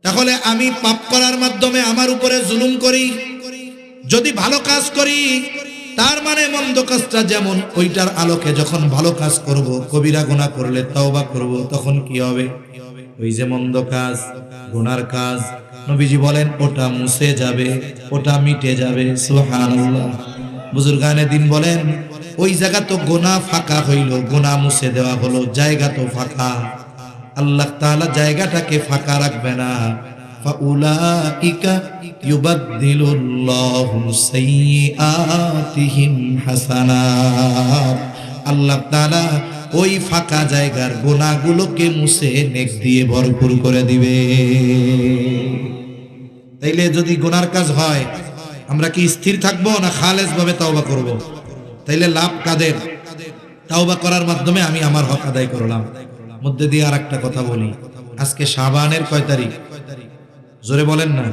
তাহলে আমি পাপ করার মাধ্যমে আমার উপরে জুলুম করি। যদি ভালো কাজ করি, তার মানে মন্দ কাজটা যেমন, ওইটার আলোকে যখন ভালো কাজ করব, কবিরা গুনাহ করলে তওবা করব, তখন কি হবে? ওই যে মন্দ কাজ, গুনার কাজ, নবীজি বলেন ওটা মুছে যাবে, ওটা মিটে যাবে। সুবহানাল্লাহ। বুজুর্গানে দিন বলেন ওই জায়গা তো গুনাহ ফাঁকা হইল, গুনাহ মুছে দেওয়া হলো, জায়গা তো ফাঁকা। আল্লাহ তাআলা জায়গাটাকে ফাঁকা রাখবে না। ফাউলাইকা ইউবাদদিলুল্লাহু সাইয়্যাতিহিম হাসানাত। আল্লাহ তাআলা ওই ফাঁকা জায়গার গুনাহগুলোকে মুছে নেক দিয়ে ভরপুর করে দিবে। তাইলে যদি গুনার কাজ হয় আমরা কি স্থির থাকবো না খালেস ভাবে তাওবা করব? তাইলে লাভ কাদের? তাওবা করার মাধ্যমে আমি আমার হক আদায় করলাম। মধ্যে দিয়ে আর একটা কথা বলি, আজকে শাবানের কয় তারিখ? জোরে বলেন না।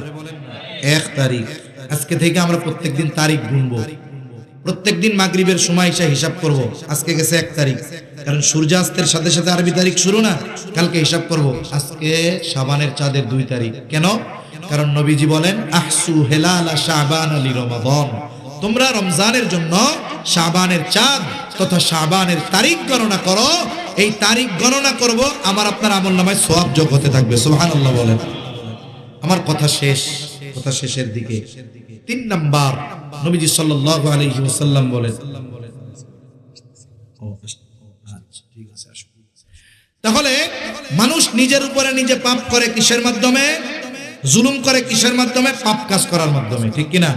1 তারিখ। আজকে থেকে আমরা প্রত্যেকদিন তারিখ গুনবো, প্রত্যেকদিন মাগরিবের সময় এসে হিসাব করব। আজকে গেছে 1 তারিখ, কারণ সূর্যাস্তের সাথে সাথে আরবি তারিখ শুরু না, কালকে হিসাব করব। আজকে শাবানের চাঁদের 2 তারিখ। কেন? কারণ নবীজি বলেন আহসু হেলালা শাবান আলি রমাদান, তোমরা রমজানের জন্য শাবানের চাঁদ তথা শাবানের তারিখ গণনা করো। এই তারিখ গণনা করব, আমার আপনার আমলনামায় সওয়াব যোগ হতে থাকবে। সুবহানাল্লাহ বলেন। আমার কথা শেষ, কথা শেষের দিকে। 3 নাম্বার নবীজি সাল্লাল্লাহু আলাইহি ওয়াসাল্লাম বলেন, তাহলে মানুষ নিজের উপরে নিজে পাপ করে কিসের মাধ্যমে? জুলুম করে কিসের মাধ্যমে? পাপ কাজ করার মাধ্যমে, ঠিক কিনা?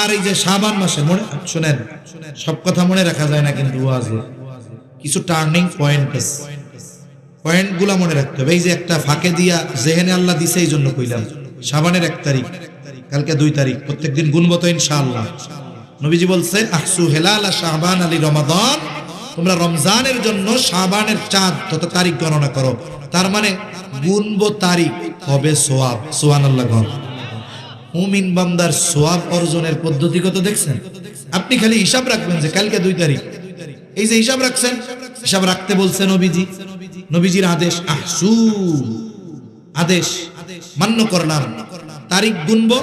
আর এই যে শাবান মাসে শুনেন, সব কথা মনে রাখা যায় না, কিন্তু ওয়াজে কিছু টার্নিং পয়েন্ট আছে, পয়েন্টগুলো মনে রাখতে হবে। এই যে একটা ফাঁকে দিয়া জেহেনে আল্লাহ দিছে, এই জন্য কইলাম শাবানের 1 তারিখ, কালকে 2 তারিখ, প্রত্যেকদিন গুনবো তো ইনশাআল্লাহ। নবীজি বলছেন আহসু হেলালা শাবান আলি রমাদান, তোমরা রমজানের জন্য শাবানের চাঁদ তথা তারিখ গণনা করো। তার মানে গুনবো তারিখ, হবে সওয়াব। সুবহানাল্লাহ। মুমিন বান্দার সওয়াব অর্জনের পদ্ধতি কত দেখছেন? আপনি খালি হিসাব রাখবেন যে কালকে 2 তারিখ, এই যে হিসাব রাখছেন, হিসাব রাখতে বলছে নবীজি, নবীজির আদেশ, আহসু আদেশ মান্য করলাম, তারিখ গুনবো,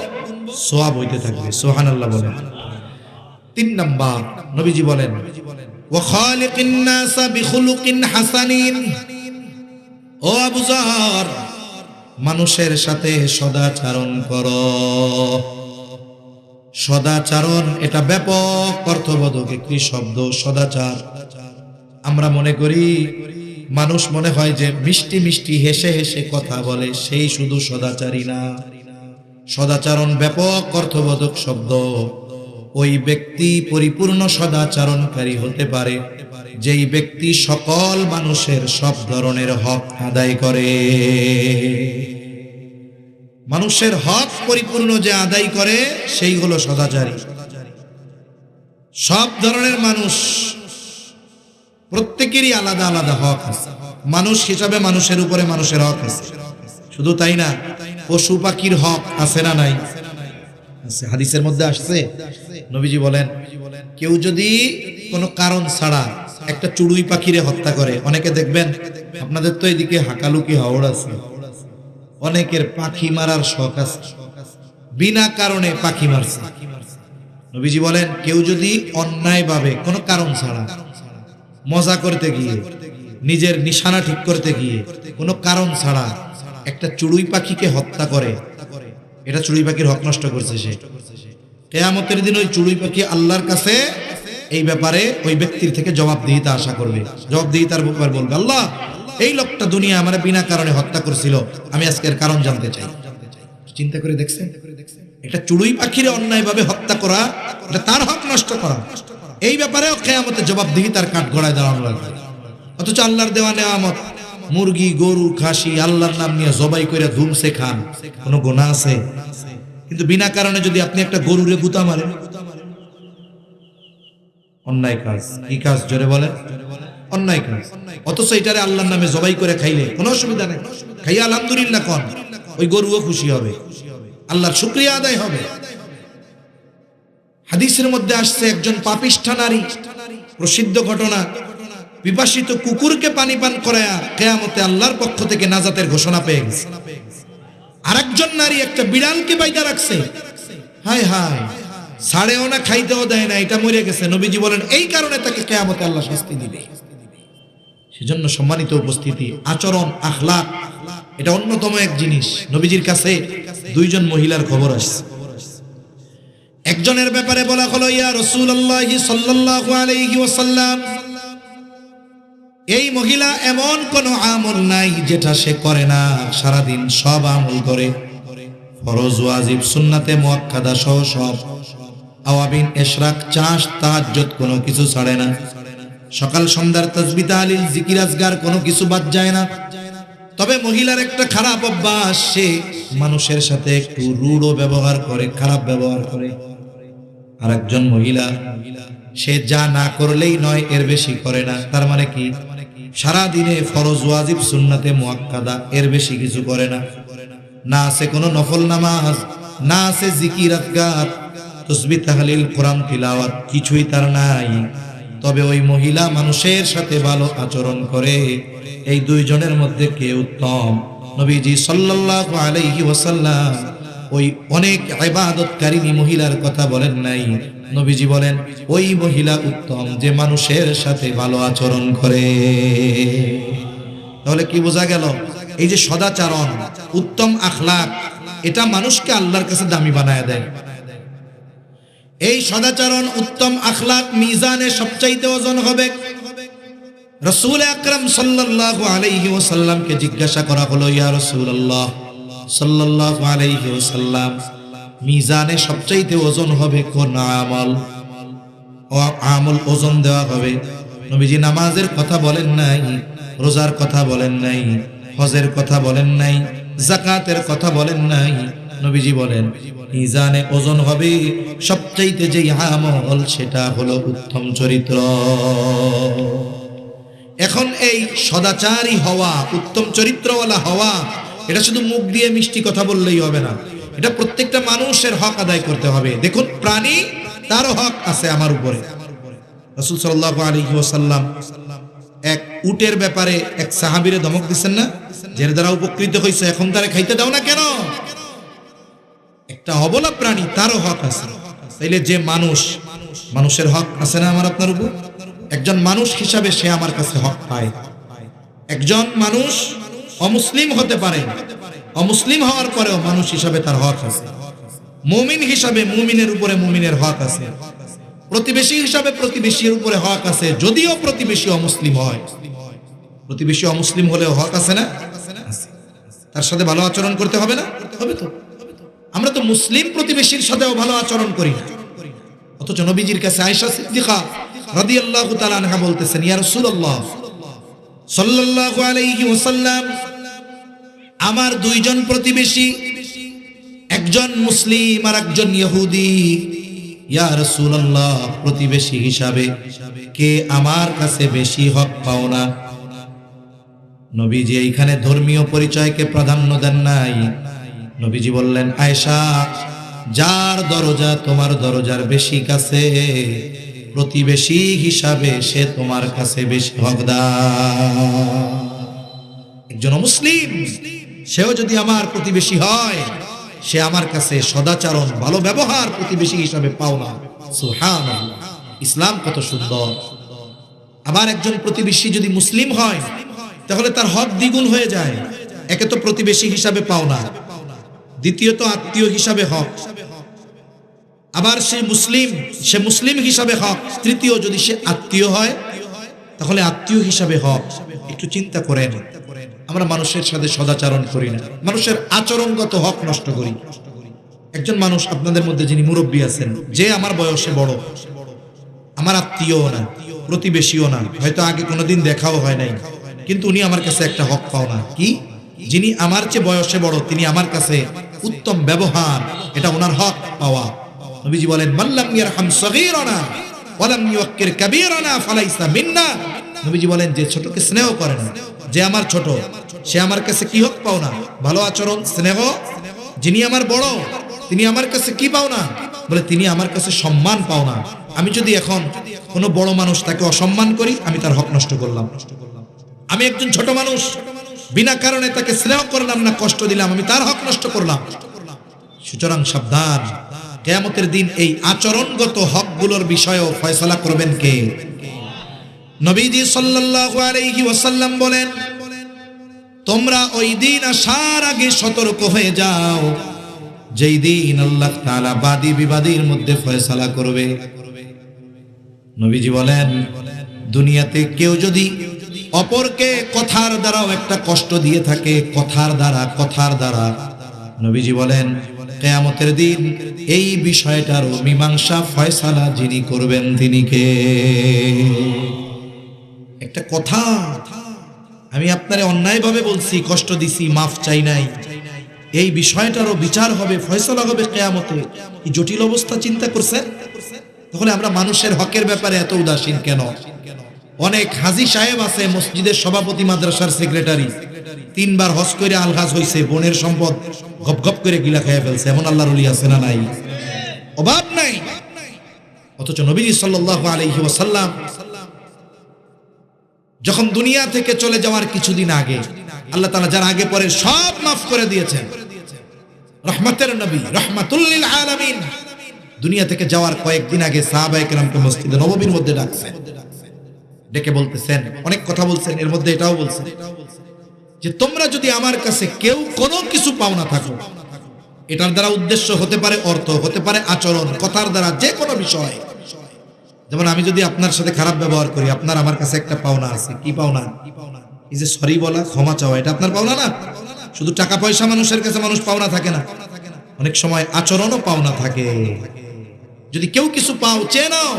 সওয়াব হইতে থাকবে। সুবহানাল্লাহ বলেন। 3 নাম্বার নবীজি বলেন ওয়া খালিকিন নাসা বিখুলুকিন হাসানিন, ও আবু যর, মানুষের সাথে সদাচরণ করো। সদাচরণ এটা ব্যাপক অর্থবোধক একটি শব্দ। সদাচার আমরা মনে করি, মানুষ মনে হয় যে মিষ্টি মিষ্টি হেসে হেসে কথা বলে সেই শুধু সদাচারী না। সদাচরণ ব্যাপক অর্থবোধক শব্দ। ওই ব্যক্তি পরিপূর্ণ সদাচরণকারী হতে পারে যেই ব্যক্তি সকল মানুষের সব ধরনের হক আদায় করে। মানুষের হক পরিপূর্ণ যে আদায় করে সেই হলো সদাচারী। সব ধরনের মানুষ, প্রত্যেকেরই আলাদা আলাদা হক আছে। মানুষ হিসাবে মানুষের উপরে মানুষের হক আছে। শুধু তাই না, পশু পাখির হক আছে না নাই? হাদিসের মধ্যে আসছে, নবীজি বলেন কেউ যদি কোনো কারণ ছাড়া একটা চড়ুই পাখিরে হত্যা করে, অনেকে দেখবেন আপনাদের তো এদিকে হাকালুকি হাওড় আছে, অনেকের পাখি মারার শখ আছে, বিনা কারণে পাখি মারছে। নবীজি বলেন কেউ যদি অন্যায়ভাবে কোনো কারণ ছাড়া মজা করতে গিয়ে, নিজের নিশানা ঠিক করতে গিয়ে কোনো কারণ ছাড়া একটা চড়ুই পাখিকে হত্যা করে, এটা চড়ুই পাখির হক নষ্ট করছে সে। কিয়ামতের দিন ওই চড়ুই পাখি আল্লাহর কাছে এই ব্যাপারে ওই ব্যক্তির থেকে জবাবদিহিতা আশা করবে। জবাবদিহিতার ব্যাপারে বলবে, আল্লাহ এই লোকটা দুনিয়া আমার বিনা কারণে হত্যা করছিল, আমি আজকের কারণ জানতে চাই। চিন্তা করে দেখছেন, একটা চড়ুই পাখিরে অন্যায়ভাবে হত্যা করা, এটা তার হক নষ্ট করা। এই ব্যাপারেও কিয়ামতে জবাবদিহিতার কাঠ গড়ায় দাঁড়ানো লাগবে। অথচ আল্লাহর দেওয়া নেয়ামত, মুরগি, গরু, খাসি আল্লাহর নাম নিয়ে জবাই করে ধুমসে খান, কোনো গুনাহ আছে? কিন্তু বিনা কারণে যদি আপনি একটা গরুরে গুতা মারেন, অন্যায় কাজ। কি কাজ? জোরে বলেন। অন্যায় কাজ। অথচ এটারে আল্লাহর নামে জবাই করে খাইলে কোনো অসুবিধা নেই, খাইয়া আলহামদুলিল্লাহ কোন, ওই গরুও খুশি হবে, আল্লাহর শুকরিয়া আদায় হবে। হাদিসের মধ্যে আসছে একজন পাপিষ্ঠা নারী, প্রসিদ্ধ ঘটনা, পিপাসিত কুকুরকে পানি পান করায়া কিয়ামতে আল্লাহর পক্ষ থেকে নাজাতের ঘোষণা পেয়ে গেছে। আরেকজন নারী একটা বিড়ালকে বাইধা রাখছে, হায় হায়, ছাড়েও না, খাইতেও দেয় না, এটা মরে গেছে। নবীজি বলেন এই কারণে তাকে কিয়ামতে আল্লাহ শাস্তি দিবে। সেজন্য সম্মানিত উপস্থিতি, আচরণ, আখলাক এটা অন্যতম এক জিনিস। নবীজির কাছে 2 জন মহিলার খবর আসছে। একজনের ব্যাপারে বলা হলো, ইয়া রাসূলুল্লাহ সাল্লাল্লাহু আলাইহি ওয়াসাল্লাম, এই মহিলা এমন কোন আমল নাই যেটা সে করে না, সারাদিন সব আমল করে, ফরজ ওয়াজিব সুন্নাতে মুআক্কাদা সহ সব, আওয়াবিন ইশরাক চাষ তাহাজ্জুদ কোনো কিছু ছাড়ে না, সকাল সন্ধ্যার তাসবিহ তাহলিল জিকির আজগার কোনো কিছু বাদ যায় না। তবে মহিলার একটা খারাপ অভ্যাস, সে মানুষের সাথে একটু রূঢ় ব্যবহার করে, খারাপ ব্যবহার করে। আর একজন মহিলা, সে যা না করলেই নয় এর বেশি করে না। তার মানে কি? সারা দিনে ফরজ ওয়াজিব সুন্নাতে মুআক্কাদা এর বেশি কিছু করে না। না আছে কোনো নফল নামাজ, না আছে জিকির আজগার, তাসবিহ তাহলিল কোরআন তিলাওয়াত, কিছুই তার নাই। তবে ওই মহিলা মানুষের সাথে ভালো আচরণ করে। এই দুইজনের মধ্যে কে উত্তম? নবীজি সাল্লাল্লাহু আলাইহি ওয়াসাল্লাম ওই অনেক ইবাদতকারিনী মহিলার কথা বলেন নাই। নবীজি বলেন ওই মহিলা উত্তম যে মানুষের সাথে ভালো আচরণ করে। তাহলে কি বোঝা গেল? এই যে সদাচরণ, উত্তম আখলাক, এটা মানুষকে আল্লাহর কাছে দামি বানায় দেয়। এই সদাচরণ, উত্তম আখলাক মিজানে সবচাইতে ওজন হবে। রাসূল আকরাম সাল্লাল্লাহু আলাইহি ওয়াসাল্লামকে জিজ্ঞাসা করা হলো, ইয়া রাসূলুল্লাহ সাল্লাল্লাহু আলাইহি ওয়াসাল্লাম, মিজানে সবচাইতে ওজন হবে কোন আমল? ও আমল ওজন দেওয়া হবে। নবীজি নামাজের কথা বলেন নাই, রোজার কথা বলেন নাই, হজের কথা বলেন নাই, যাকাতের কথা বলেন নাই। নবীজি বলেন মিজানে ওজন হবে সবচাইতে যে আমল, সেটা হলো উত্তম চরিত্র। এখন এই সদাচারী হওয়া, উত্তম চরিত্রওয়ালা হওয়া, এটা শুধু মুখ দিয়ে মিষ্টি কথা বললেই হবে না, এটা প্রত্যেকটা মানুষের হক আদায় করতে হবে। দেখুন, প্রাণী, তারও হক আছে আমার উপরে। রাসূল সাল্লাল্লাহু আলাইহি ওয়াসাল্লাম এক উটের ব্যাপারে এক সাহাবীরে ধমক দিচ্ছেন না, যার দ্বারা উপকৃত হইছে, এখন তারে খাইতে দাও না কেন? একটা অবলা প্রাণী, তারও হক আছে। তাইলে যে মানুষ, মানুষের হক আছে না আমার আপনার উপর? একজন মানুষ হিসাবে সে আমার কাছে হক পায়। একজন মানুষ অমুসলিম হতে পারে, অমুসলিম হওয়ার পরেও মানুষ হিসাবে তার হক আছে। মুমিন হিসাবে মুমিনের উপরে মুমিনের হক আছে। প্রতিবেশী হিসাবে প্রতিবেশীর উপরে হক আছে, যদিও প্রতিবেশী অমুসলিম হয়। প্রতিবেশী অমুসলিম হলেও হক আছে না? তার সাথে ভালো আচরণ করতে হবে না? হবে তো। আমরা তো মুসলিম প্রতিবেশীর সাথেও ভালো আচরণ করি না, অথচ নবীজির কাছে আয়েশা সিদ্দিকা রাদিয়াল্লাহু তাআলা আনহা বলতেছেন, ইয়া রাসূলুল্লাহ সাল্লাল্লাহু আলাইহি ওয়াসাল্লাম, আমার দুইজন প্রতিবেশী, একজন মুসলিম আর একজন ইহুদি। ইয়া রাসূলুল্লাহ, প্রতিবেশী হিসাবে কে আমার কাছে বেশি হক পাও না? নবীজি এইখানে ধর্মীয় পরিচয়কে প্রাধান্য দেন নাই। নবীজি বললেন, আয়েশা, যার দরজা তোমার দরজার বেশি কাছে, প্রতিবেশী হিসাবে সে তোমার কাছে বেশি হকদার। একজন মুসলিম, সেও যদি আমার প্রতিবেশী হয়, সে আমার কাছে সদাচরণ, ভালো ব্যবহার প্রতিবেশী হিসাবে পাও না। সুবহানাল্লাহ, ইসলাম কত সুন্দর। আবার একজন প্রতিবেশী যদি মুসলিম হয়, তাহলে তার হক দ্বিগুণ হয়ে যায়। একে তো প্রতিবেশী হিসাবে পাও না, দ্বিতীয়ত আত্মীয় হিসাবে হক। আবার সে মুসলিম হিসাবে হক। তৃতীয়, যদি সে আত্মীয় হয়, তাহলে আত্মীয় হিসাবে হক। একটু চিন্তা করেন, আমরা মানুষের সাথে সদাচরণ করি না, মানুষের আচরণগত হক নষ্ট করি। একজন মানুষ আপনাদের মধ্যে যিনি মুরব্বী আছেন, যে আমার বয়সে বড়, আমার আত্মীয় না, প্রতিবেশীও না, হয়তো আগে কোনোদিন দেখাও হয় নাই, কিন্তু উনি আমার কাছে একটা হক পাও না। কি? যিনি আমার চেয়ে বয়সে বড়, তিনি আমার কাছে উত্তম ব্যবহার, এটা ওনার হক পাওয়া। নবীজি বলেন, মাল্লাম ইয়ারহাম সগীরানা ওয়ালাম ইউক্কির কাবীরানা ফালাইসা মিন্না। নবীজি বলেন, যে ছোটকে স্নেহ করে না, যে আমার ছোট, সে আমার কাছে কি হক পাও না? ভালো আচরণ, স্নেহ। যিনি আমার বড়, তিনি আমার কাছে কি পাও না? বলে, তিনি আমার কাছে সম্মান পাও না। আমি যদি এখন কোনো বড় মানুষ তাকে অসম্মান করি, আমি তার হক নষ্ট করলাম। আমি একজন ছোট মানুষ, বিনা কারণে তাকে স্নেহ করলাম না, কষ্ট দিলাম, আমি তার হক নষ্ট করলাম। সুতরাং সাবধান, কিয়ামতের দিন এই আচরণগত হকগুলোর বিষয়েও ফয়সালা করবেন কে? নবীজি সাল্লাল্লাহু আলাইহি ওয়াসাল্লাম বলেন, তোমরা ওই দিন আসার আগে সতর্ক হয়ে যাও, যেই দিন আল্লাহ তাআলা বাদী বিবাদীর মধ্যে ফয়সালা করবে। নবীজি বলেন, দুনিয়াতে কেউ যদি অপরকে কথার দ্বারাও একটা কষ্ট দিয়ে থাকে, কথার দ্বারা, নবীজি বলেন কিয়ামতের দিন এই বিষয়টারও মীমাংসা ফয়সালা যিনি করবেন তিনি কে? একটা কথা, আমি আপনারে অন্যায়ভাবে বলছি, কষ্ট দিছি, মাফ চাই নাই, এই বিষয়টারও বিচার হবে, ফয়সালা হবে কিয়ামতে। কি জটিল অবস্থা চিন্তা করছেন? তাহলে আমরা মানুষের হকের ব্যাপারে এত উদাসীন কেন? অনেক হাজী সাহেব আছে, মসজিদের সভাপতি, মাদ্রাসার সেক্রেটারি, 3 বার হজ করে আলগাজ হইছে, বোনের সম্পদ গপ গপ করে গিলা খেয়ে ফেলছে, এমন আল্লাহর ওলি আছে না নাই? অভাব নাই। অথচ নবীজি সাল্লাল্লাহু আলাইহি ওয়াসাল্লাম যখন দুনিয়া থেকে চলে যাওয়ার কিছুদিন আগে আল্লাহ তাআলা যার আগে পরে সব মাফ করে দিয়েছেন, রহমতের নবী, রাহমাতুল লিল আলামিন, দুনিয়া থেকে যাওয়ার কয়েকদিন আগে সাহাবায়ে কেরামকে মসজিদে নববীর মধ্যে ডাকছেন, ডেকে বলতেছেন, অনেক কথা বলছেন, এর মধ্যে এটাও বলছেন যে তোমরা যদি আমার কাছে কেউ কোনো কিছু পাওনা থাকো, এটার দ্বারা উদ্দেশ্য হতে পারে অর্থ, হতে পারে আচরণ, কথার দ্বারা যে কোনো বিষয়। যেমন আমি যদি আপনার সাথে খারাপ ব্যবহার করি, আপনার আমার কাছে একটা পাওনা আছে। কি পাওনা? এই যে সরি বলা, ক্ষমা চাওয়া, এটা আপনার পাওনা না। শুধু টাকা পয়সা মানুষের কাছে মানুষ পাওনা থাকে না, অনেক সময় আচরণও পাওনা থাকে। যদি কেউ কিছু পাও, চেয়ে নাও।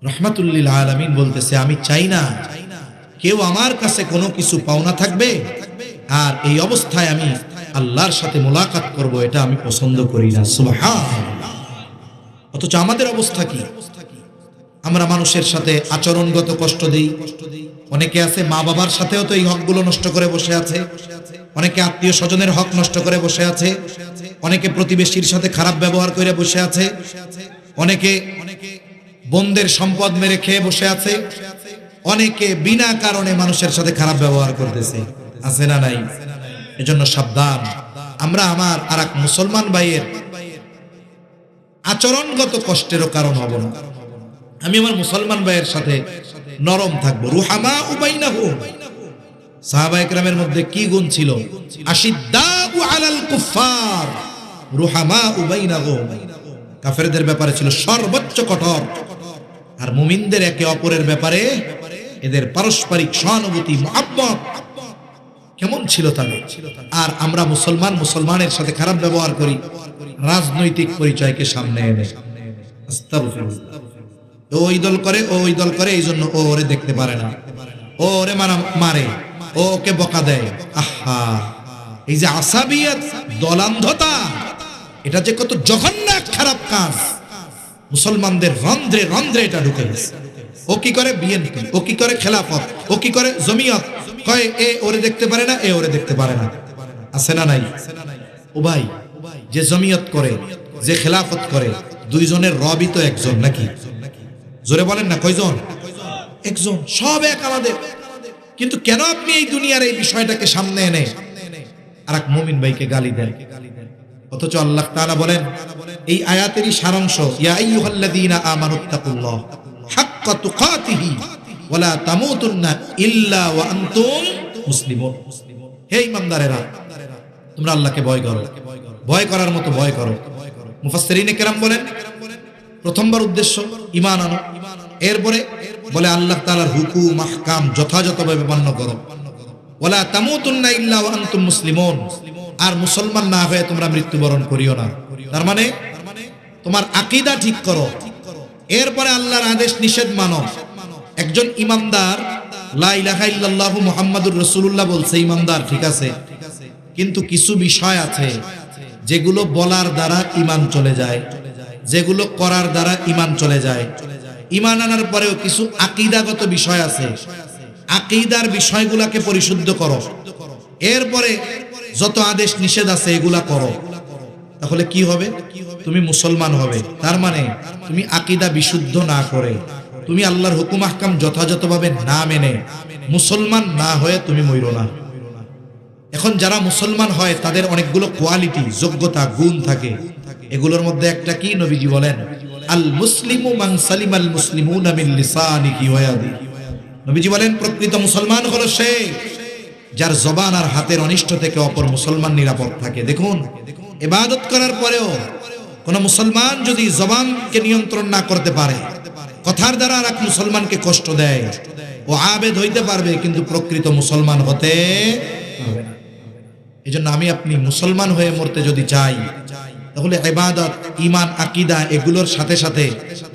রাহমাতুল লিল আলামিন বলতেছে, আমি চাই না কেউ আমার কাছে কোনো কিছু পাওনা থাকবে আর এই অবস্থায় আমি আল্লাহর সাথে মোলাকাত করব, এটা আমি পছন্দ করি না। সুবহানাল্লাহ। অথচ আমাদের অবস্থা কি? আমরা মানুষের সাথে আচরণগত কষ্ট দেই। অনেকে আছে মা বাবার সাথেও তো এই হকগুলো নষ্ট করে বসে আছে, অনেকে আত্মীয় স্বজনের হক নষ্ট করে বসে আছে, অনেকে প্রতিবেশীর সাথে খারাপ ব্যবহার করে বসে আছে, অনেকে বন্ধের সম্পদ মেরে খেয়ে বসে আছে, অনেকে বিনা কারণে মানুষের সাথে খারাপ ব্যবহার করতেছে, আছে না নাই? এজন্য সাবধান, আমরা আমার আর এক মুসলমান ভাইয়ের আচরণগত কষ্টেরও কারণ হব না। আমি আমার মুসলমান ভাইয়ের সাথে নরম থাকবো। রুহামা উবাইনাহুম, সাহাবায়ে কেরামের মধ্যে কি গুণ ছিল? আশিদ্দাউ আলাল কুফার রুহামা উবাইনাহুম, কাফেরদের ব্যাপারে ছিল সর্বোচ্চ কঠোর, আর মুমিনদের একে অপরের ব্যাপারে এদের পারস্পরিক সহানুভূতি, মুহাব্বত কেমন ছিল তাদের। আর আমরা মুসলমানের সাথে খারাপ ব্যবহার করি রাজনৈতিক পরিচয়কে সামনে এনে। আস্তাগফিরুল্লাহ। ওই দল করে, ওই দল করে, এই জন্য ও ওরে দেখতে পারে না, ও ওরে মারে, ও ওকে বকা দেয়। আহা, এই যে আসাবিয়াত, দলান্ধতা, এটা যে কত জঘন্য এক খারাপ কাজ, মুসলমানদের রন্ধ্রে রন্ধ্রে এটা ঢুকে গেছে। ও কি করে বিএনপি, ও কি করে খেলাফত, ও কি করে জমিয়ত, কয় এ ওরে দেখতে পারে না, এ ওরে দেখতে পারে না, আছে না নাই? ও ভাই, যে জমিয়ত করে, যে খেলাফত করে, দুইজনের রবই তো একজন নাকি? জোরে বলেন না, কয়জন? একজন, সব এক আমাদের। কিন্তু কেন আপনি এই দুনিয়ার এই বিষয়টাকে সামনে এনে আর এক মুমিন ভাইকে গালি দেন? অথচ আল্লাহ তাআলা বলেন এই আয়াতেরই সারাংশ, ইয়া আইয়ুহাল্লাযীনা আমানুত্তাকুল্লাহ হাক্কা তুকাতিহি ওয়া লা তামুতুন্না ইল্লা ওয়া আনতুম মুসলিমুন। হে ঈমানদারেরা, তোমরা আল্লাহকে ভয় করো, ভয় করার মতো ভয় করো। মুফাসসিরিনে কেরাম বলেন প্রথমবার উদ্দেশ্য ঈমান আনো, এরপরে বলে আল্লাহ তাআলার হুকুম আহকাম যথাযথভাবে মান্য করো। ওয়া লা তামুতুন্না ইল্লা ওয়া আনতুম মুসলিমুন, আর মুসলমান না হয়ে তোমরা মৃত্যুবরণ করিও না। তার মানে তোমার আকীদা ঠিক করো, এরপরে আল্লাহর আদেশ নিষেধ মানো। একজন ইমানদার লা ইলাহা ইল্লাল্লাহু মুহাম্মাদুর রাসূলুল্লাহ বলছে, ইমানদার ঠিক আছে, কিন্তু কিছু বিষয় আছে যেগুলো বলার দ্বারা ঈমান চলে যায়, যেগুলো করার দ্বারা ঈমান চলে যায়। ঈমান আনার পরেও কিছু আকীদাগত বিষয় আছে, আকীদার বিষয়গুলোকে পরিশুদ্ধ করো, এরপরে যত আদেশ নিষেধ আছে এগুলা করো। তাহলে কি হবে? তুমি মুসলমান হবে। তার মানে তুমি আকীদা বিশুদ্ধ না করে, তুমি আল্লাহর হুকুম আহকাম যথাযথভাবে না মেনে মুসলমান না হয়ে তুমি মইরো না। এখন যারা মুসলমান হয় তাদের অনেকগুলো কোয়ালিটি, যোগ্যতা, গুণ থাকে। এগুলোর মধ্যে একটা কি? নবীজি বলেন আল মুসলিমু মান সালিমাল মুসলিমুনা মিন লিসানিহি ওয়া ইয়াদিহি। নবীজি বলেন প্রকৃত মুসলমান হলো সে যার জবান আর হাতের অনিষ্ট থেকে অপর মুসলমান নিরাপদ থাকে। দেখুন, ইবাদত করার পরেও কোন মুসলমান যদি জবানকে নিয়ন্ত্রণ না করতে পারে, কথার দ্বারা আর এক মুসলমানকে কষ্ট দেয়, ও আবেদ হইতে পারবে কিন্তু প্রকৃত মুসলমান হতে পারবে না। এই জন্য আমি আপনি মুসলমান হয়ে মরতে যদি চাই, তাহলে ইবাদত, ঈমান, আকীদা এগুলোর সাথে সাথে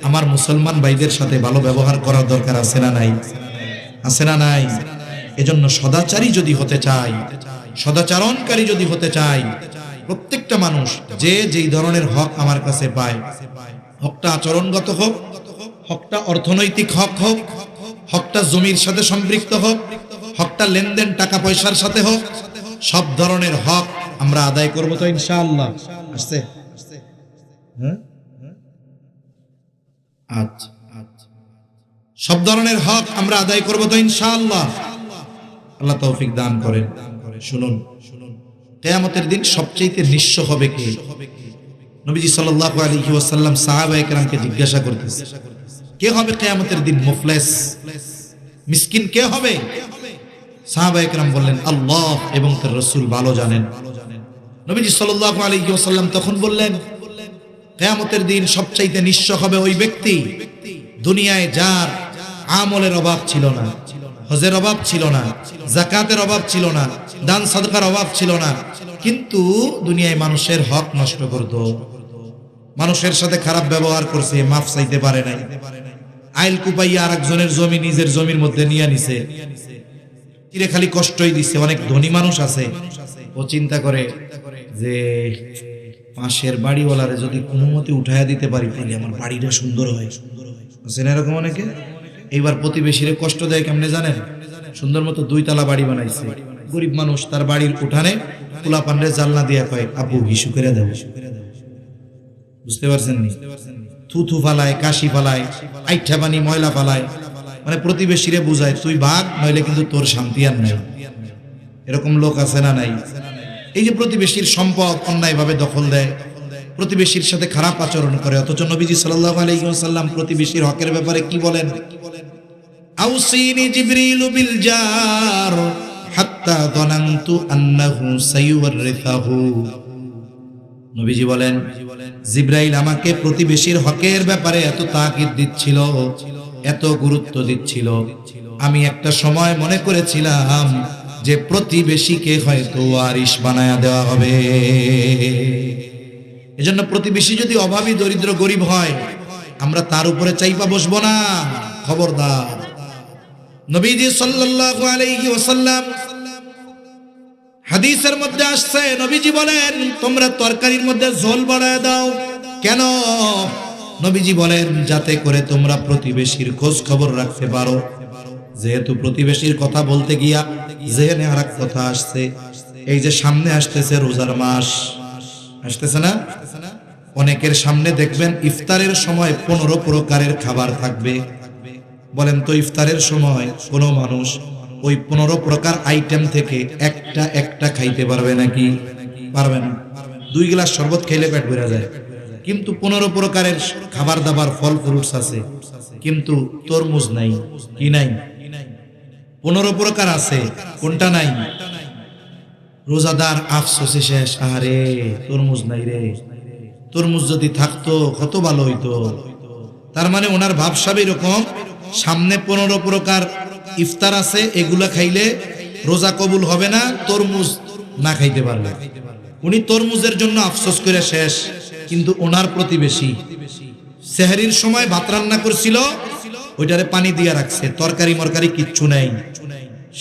আমার মুসলমান ভাইদের সাথে ভালো ব্যবহার করার দরকার আছে না নাই? আছে না নাই? এজন্য সদাচারী যদি হতে চাই, সদাচরণকারী যদি হতে চাই, প্রত্যেকটা মানুষ যে যেই ধরনের হক আমার কাছে পায়, হকটা আচরণগত হোক, হকটা অর্থনৈতিক হক হোক, হকটা জমির সাথে সম্পৃক্ত হোক, হকটা লেনদেন টাকা পয়সার সাথে হোক, সব ধরনের হক আমরা আদায় করব তো ইনশাআল্লাহ। আসছে? হ্যাঁ, আচ্ছা, সব ধরনের হক আমরা আদায় করব তো ইনশাআল্লাহ। আল্লাহ তৌফিক দান করেন। শুনুন, কিয়ামতের দিন সবচেয়ে নিঃস্ব হবে কে? নবীজি সাল্লাল্লাহু আলাইহি ওয়াসাল্লাম সাহাবায়ে কেরামকে জিজ্ঞাসা করতেছে, কে হবে কিয়ামতের দিন মুফলিস, মিসকিন কে হবে? সাহাবায়ে কেরাম বললেন, আল্লাহ এবং তার রাসূল ভালো জানেন। নবীজি সাল্লাল্লাহু আলাইহি ওয়াসাল্লাম তখন বললেন, কিয়ামতের দিন সবচেয়ে নিঃস্ব হবে ওই ব্যক্তি দুনিয়ায় যার আমলের অভাব ছিল না, হজের অভাব ছিল না, যাকাতের অভাব ছিল না, দান সাদকার অভাব ছিল না, কিন্তু দুনিয়ায় মানুষের হক নষ্ট করত, মানুষের সাথে খারাপ ব্যবহার করছে, মাফ চাইতে পারে নাই, আইল কুপাইয়া আরেকজনের জমি নিজের জমির মধ্যে নিয়ে নিছে, চিরে খালি কষ্টই দিচ্ছে। অনেক ধনী মানুষ আছে, ও চিন্তা করে যে পাশের বাড়িওয়ালারে যদি কোনো মতে উঠাইয়া দিতে পারি তাহলে আমার বাড়িটা সুন্দর হয়। আছেন এরকম অনেকে। এইবার প্রতিবেশীরে কষ্ট দেয় কেমনে জানেন? সুন্দর মতো 2 তলা বাড়ি বানাইছে, গরিব মানুষ, তার বাড়ির উঠানে পোলা পান্ডে জালনা দিয়া কয়, আব্বু হিসু করে দেব। বুঝতে পারছেন নি? থুথু ফালায়, কাশি ফালায়, আইঠা পানি, ময়লা ফালায়, মানে প্রতিবেশীরে বুঝায় তুই ভাগ, নইলে কিন্তু তোর শান্তি আর নাই। এরকম লোক আছে না নাই? এই যে প্রতিবেশীর সম্পদ অন্যায়ভাবে দখল দেয়, প্রতিবেশীর সাথে খারাপ আচরণ করে, অথচ নবীজি সাল্লাল্লাহু আলাইহি ওয়াসাল্লাম প্রতিবেশীর হকের ব্যাপারে কি বলেন? আউসিনি জিবরিলু বিল জার হাত্তা যানানতু আন্নাহু সায়ুওয়ারিসাহু। নবীজি বলেন, জিবরাইল আমাকে প্রতিবেশীর হকের ব্যাপারে এত তাকিদ দিচ্ছিল, এত গুরুত্ব দিচ্ছিল, আমি একটা সময় মনে করেছিলাম যে প্রতিবেশীকে হয়তো ওয়ারিশ বানায়া দেওয়া হবে। এজন্য প্রতিবেশী যদি অভাবী, দরিদ্র, গরিব হয়, আমরা তার উপরে চাইপা বসবো না, খবরদার। নবীজি সাল্লাল্লাহু আলাইহি ওয়াসাল্লাম হাদিসের মধ্যে আসছে, নবীজি বলেন, তোমরা তরকারির মধ্যে ঝোল বাড়ায় দাও। কেন? নবীজি বলেন, যাতে করে তোমরা প্রতিবেশীর খোঁজ খবর রাখতে পারো। যেহেতু প্রতিবেশীর কথা বলতে গিয়া জেনে আরেক কথা আসছে, এই যে সামনে আসতেছে রোজার মাস, আসতেছে না? অনেকের সামনে দেখবেন ইফতারের সময় 15 প্রকারের খাবার থাকবে। বলেন তো, ইফতারের সময় কোনো মানুষ ওই 15 প্রকার আইটেম থেকে একটা একটা খাইতে পারবে নাকি? পারবে না। 2 গ্লাস শরবত খেলে পেট ভরে যায়, কিন্তু 15 প্রকারের খাবার দাবার, ফল ফ্রুটস আছে, কিন্তু তরমুজ নাই। কি নাই? 15 প্রকার আছে, কোনটা নাই? রোজাদার আফসোসে শেষ, আরে তরমুজ নাই রে, তরমুজ যদি থাকতো কত ভালো হইতো। তার মানে ওনার ভাবসাব এরকম, সামনে 15 প্রকার ইফতার আছে, এগুলা খাইলে রোজা কবুল হবে না, তরমুজ না খাইতে পারলে। উনি তরমুজের জন্য আফসোস করে শেষ, কিন্তু ওনার প্রতিবেশী সেহরির সময় ভাত রান্না করছিল, ওইটারে পানি দিয়া রাখছে, তরকারি মরকারি কিচ্ছু নাই,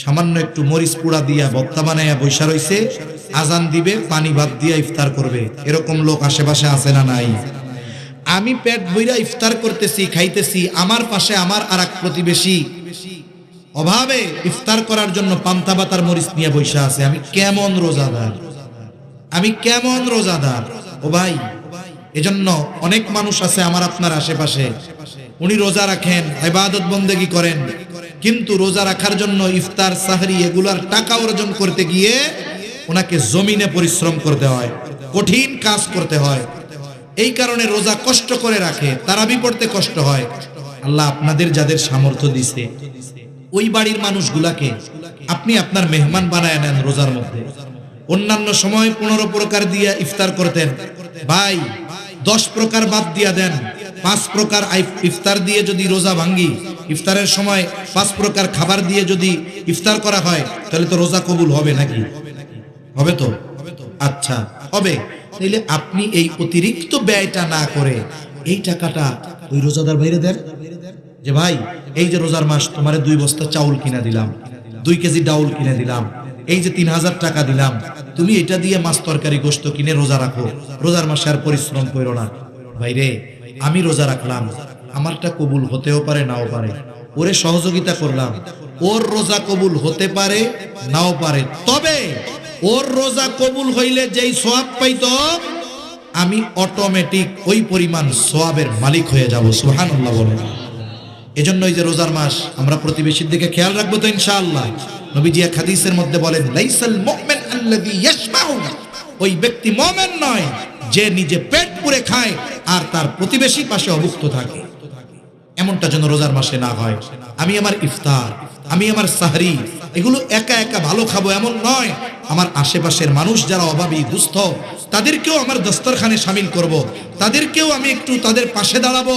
সামান্য একটু মরিচ পোড়া দিয়া ভর্তা বানাইয়া বৈশা রইছে, আজান দিবে, পানি ভাত দিয়া ইফতার করবে। এরকম লোক আশেপাশে আছে না নাই? আমি পেট ভইরা ইফতার করতেছি, খাইতেছি, আমার পাশে আমার আরেক প্রতিবেশী অভাবে ইফতার করার জন্য পান্তা ভাতার মরিচ নিয়ে বৈশা আছে। আমি কেমন রোজাদার, আমি কেমন রোজাদার ও ভাই। এজন্য অনেক মানুষ আছে আমার আপনার আশেপাশে, উনি রোজা রাখেন, ইবাদত বন্দেগী করেন, কিন্তু রোজা রাখার জন্য ইফতার, সাহরি এগুলার টাকা অর্জন করতে গিয়ে ওনাকে জমিনে পরিশ্রম করতে হয়, কঠিন কাজ করতে হয়। এই কারণে রোজা কষ্ট করে রাখে, তারাবি পড়তে কষ্ট হয়। আল্লাহ আপনাদের যাদের সামর্থ্য দিছে, ওই বাড়ির মানুষগুলাকে আপনি আপনার মেহমান বানায় নেন রোজার মধ্যে। অন্যান্য সময় 15 প্রকার দিয়ে ইফতার করতেন, ভাই 10 প্রকার বাদ দিয়া দেন, 5 প্রকার ইফতার দিয়ে যদি রোজা ভাঙ্গি, ইফতারের সময় 5 প্রকার খাবার দিয়ে যদি ইফতার করা হয়, তাহলে তো রোজা কবুল হবে নাকি? হবে তো? আচ্ছা হবে। তাইলে আপনি এই অতিরিক্ত ব্যয়টা না করে এই টাকাটা ওই রোজাদার বাইরে দেন, যে ভাই এই যে রোজার মাস, তোমারে 2 বস্তা চাউল কিনে দিলাম, 2 কেজি ডাউল কিনে দিলাম, এই যে 3000 টাকা দিলাম, তুমি এটা দিয়ে মাছ তরকারি গোশত কিনে রোজা রাখো, রোজার মাসে আর পরিশ্রম করো না। ভাইরে আমি রোজা রাখলাম, আমারটা কবুল হতেও পারে নাও পারে, ওরে সহযোগিতা করলাম, ওর রোজা কবুল হতে পারে নাও পারে, তবে ওর রোজা কবুল হইলে যেই সওয়াব পাইতো আমি অটোমেটিক ওই পরিমাণ সওয়াবের মালিক হয়ে যাব। সুবহানাল্লাহ বলেন। এজন্যই যে রোজার মাস আমরা প্রতিবেশীর দিকে খেয়াল রাখবো তো ইনশাআল্লাহ। নবীজি এক হাদিসের মধ্যে বলেন, লাইসাল মুমিন আল্লাযী ইয়াশবাউ, ওই ব্যক্তি মুমিন নয় যে নিজে পেট পুরে খায় আর তার প্রতিবেশী পাশে অভুক্ত থাকে। এমনটা যেন রোজার মাসে না হয়। আমি আমার ইফতার, আমি আমার সাহরি, এগুলো একা একা ভালো খাবো এমন নয়, আমার আশেপাশের মানুষ যারা অভাবী দুস্থ তাদেরকেও আমার দস্তরখানে শামিল করব, তাদেরকেও আমি একটু তাদের পাশে দাঁড়াবো।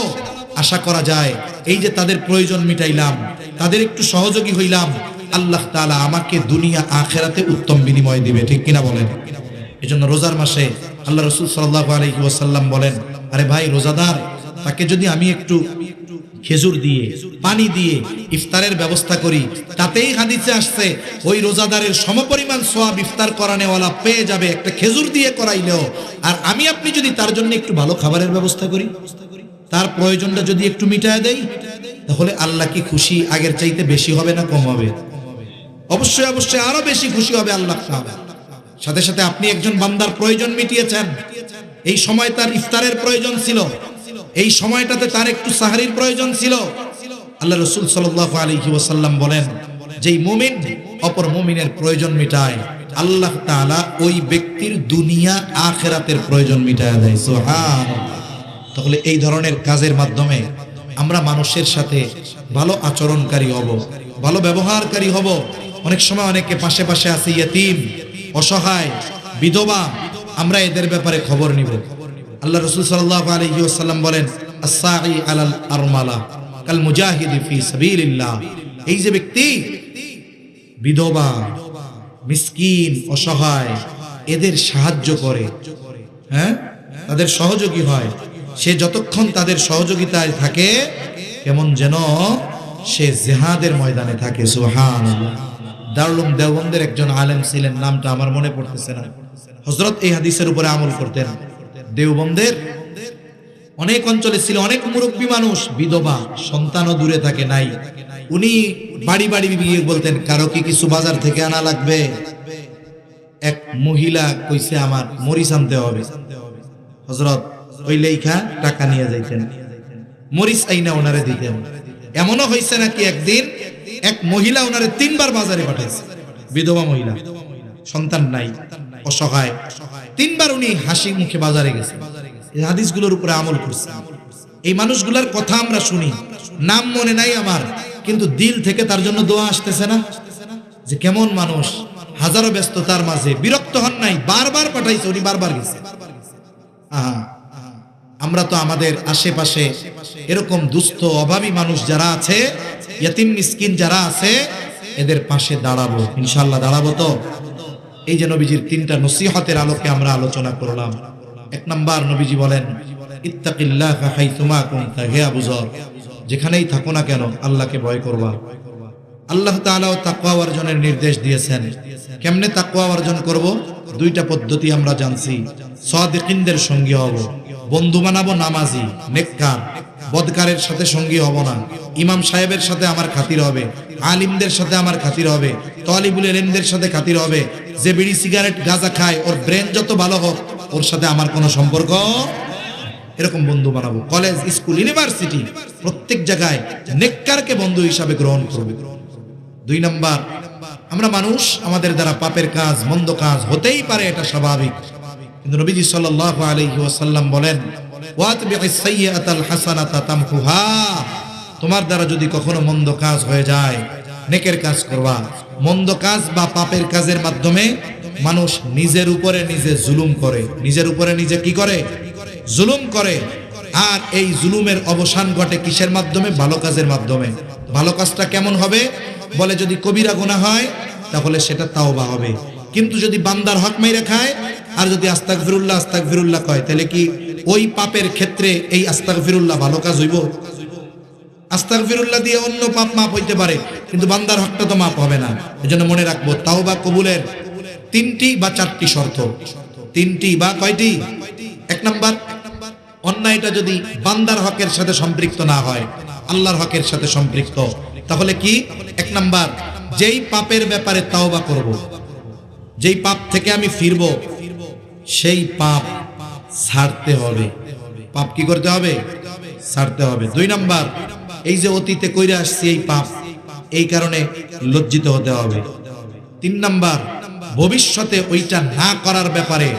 আশা করা যায় এই যে তাদের প্রয়োজন মিটাইলাম, তাদের একটু সহযোগী হইলাম, আল্লাহ তাআলা আমাকে দুনিয়া আখিরাতে উত্তম বিনিময় দিবে। ঠিক কিনা বলেন? এজন্য রোজার মাসে আল্লাহ রাসূল সাল্লাল্লাহু আলাইহি ওয়াসাল্লাম বলেন, আরে ভাই রোজাদার, তাকে যদি আমি একটু খেজুর দিয়ে পানি দিয়ে ইফতারের ব্যবস্থা করি, তাতেই হাদিসে আসছে ওই রোজাদারের সমপরিমাণ সওয়াব ইফতার করানেওয়ালা পেয়ে যাবে একটা খেজুর দিয়ে করাইলেও। আর আমি আপনি যদি তার জন্য একটু ভালো খাবারের ব্যবস্থা করি, তার প্রয়োজনটা যদি একটু মিটায় দেই, তাহলে আল্লাহ কি খুশি আগের চাইতে বেশি হবে না কম হবে? অবশ্যই অবশ্যই আরো বেশি খুশি হবে আল্লাহ তাআলা। সাথে সাথে আপনি একজন বান্দার প্রয়োজন মিটিয়েছেন, এই সময় তার ইফতারের প্রয়োজন ছিল, এই সময়টাতে তার একটু সাহরির প্রয়োজন ছিল। আল্লাহ রাসূল সাল্লাল্লাহু আলাইহি ওয়াসাল্লাম বলেন, যেই মুমিন অপর মুমিনের প্রয়োজন মিটায়, আল্লাহ তাআলা ওই ব্যক্তির দুনিয়া আখিরাতের প্রয়োজন মিটায় দেয়। সুবহানাল্লাহ। তাহলে এই ধরনের কাজের মাধ্যমে আমরা মানুষের সাথে ভালো আচরণকারী হব, ভালো ব্যবহারকারী হব। অনেক সময় অনেকে পাশে পাশে আছে ইয়েতিম, অসহায়, বিধবা, আমরা এদের ব্যাপারে খবর নিব। আল্লাহ রাসূল সাল্লাল্লাহু আলাইহি ওয়াসাল্লাম বলেন, আস-সাঈ আলাল আরমালা কাল মুজাহিদি ফি সাবিলিল্লাহ। এই যে ব্যক্তি বিধবা, মিসকিন, অসহায়, এদের সাহায্য করে, হ্যাঁ, তাদের সহযোগী হয়, সে যতক্ষণ তাদের সহযোগিতায় থাকে কেমন যেন সে জিহাদের ময়দানে থাকে। সুবহানাল্লাহ। দারুল দেওবন্দের একজন আলেম ছিলেন, নামটা আমার মনে পড়তেছে না, হযরত এই হাদিসের উপরে আমল করতেন। দেওবন্দের অনেক অঞ্চলে ছিল অনেক মুরব্বী মানুষ, বিধবা, সন্তানও দূরে থাকে নাই। উনি বাড়ি বাড়ি গিয়ে বলতেন, কারো কি কিছু বাজার থেকে আনা লাগবে? এক মহিলা কইছে আমার মরিচ আনতে হবে, হযরত ওই লেখা টাকা নিয়ে যাইতেন, মরিচ আইনা ওনারে দিতেন। এমনও হয়েছে নাকি একদিন এক মহিলা ওনারে 3 বার বাজারে পাঠাইছে, বিধবা মহিলা, সন্তান নাই, অসহায়, 3 বার উনি হাসি মুখে বাজারে গেছে। এই হাদিসগুলোর উপরে আমল করছে। এই মানুষগুলোর কথা আমরা শুনি, নাম মনে নাই আমার, কিন্তু দিল থেকে তার জন্য দোয়া আসতেছে না? যে কেমন মানুষ, হাজারো ব্যস্ততার মাঝে বিরক্ত হন নাই, বারবার পাঠাইছে, উনি বারবার গেছে। আহা, আমরা তো আমাদের আশেপাশে এরকম দুস্থ অভাবী মানুষ যারা আছে, ইয়েতিম মিসকিন যারা আছে, এদের পাশে দাঁড়াবো ইনশাআল্লাহ। দাঁড়াবো তো? এই যে নবীজির 3টা নসিহতের আলোকে আমরা আলোচনা করলাম। 1 নাম্বার, নবীজি বলেন, ইত্তাকিল্লাহা হাইসুমা কুনতা, হে আবু যর, যেখানেই থাকো না কেন আল্লাহকে ভয় করবা। আল্লাহ তাআলাও তাকওয়া অর্জনের নির্দেশ দিয়েছেন। কেমনে তাকওয়া অর্জন করব? 2টা পদ্ধতি আমরা জানছি। সাদিকিনদের সঙ্গী হব, বন্ধু বানাবো নামাজি, নেককার, বদকারের সাথে সঙ্গী হব না। ইমাম সাহেবের সাথে আমার খাতির হবে, আলিমদের সাথে আমার খাতির হবে, তালিবুল ইলমদের সাথে খাতির হবে। যে বিড়ি সিগারেট গাঁজা খায়, ওর ব্রেন যত ভালো হোক, ওর সাথে আমার কোনো সম্পর্ক, এরকম বন্ধু বানাবো। কলেজ, স্কুল, ইউনিভার্সিটি, প্রত্যেক জায়গায় নেককারকে বন্ধু হিসাবে গ্রহণ করব। 2 নাম্বার, আমরা মানুষ, আমাদের দ্বারা পাপের কাজ, মন্দ কাজ হতেই পারে, এটা স্বাভাবিক, কিন্তু নবীজি সাল্লাল্লাহু আলাইহি ওয়াসাল্লাম বলেন, ওয়াতবি'is সাইয়্যাতাল হাসানাতা তামহুহা, তোমার দ্বারা যদি কখনো মন্দ কাজ হয়ে যায়, নেকের কাজ করবা। মন্দ কাজ বা পাপের কাজের মাধ্যমে মানুষ নিজের উপরে নিজে জুলুম করে, নিজের উপরে নিজে কি করে? জুলুম করে। আর এই জুলুমের অবসান ঘটে কিসের মাধ্যমে? ভালো কাজের মাধ্যমে। ভালো কাজটা কেমন হবে? বলে যদি কবিরা গুনাহ হয় তাহলে সেটা তাওবা হবে, কিন্তু যদি বান্দার হক মাইরা খায় আর যদি আস্তাগফিরুল্লাহ আস্তাগফিরুল্লাহ কয়, তাহলে কি ওই পাপের ক্ষেত্রে এই আস্তাগফিরুল্লাহ ভালো কাজ হইব? আস্তাগফিরুল্লাহ দিয়ে অন্য পাপ মাপ হইতে পারে, কিন্তু বান্দার হকটা তো মাপ হবে না। এজন্য মনে রাখবো, তাওবা কবুলের 3টি বা 4টি শর্ত। 3টি বা কয়টি? 1 নাম্বার, অন্যায়টা যদি বান্দার হকের সাথে সম্পৃক্ত না হয়, আল্লাহর হকের সাথে সম্পৃক্ত, তাহলে কি? 1 নাম্বার, যেই পাপের ব্যাপারে তাওবা করব, যেই পাপ থেকে আমি ফিরব, সেই পাপ ছাড়তে হবে। পাপ কি করতে হবে? ছাড়তে হবে। 2 নাম্বার, এই যে অতীতে কইরা আসছি এই পাপ, এই কারণে লজ্জিত হতে হবে। 3 নাম্বার, ভবিষ্যতে ওইটা না করার ব্যাপারে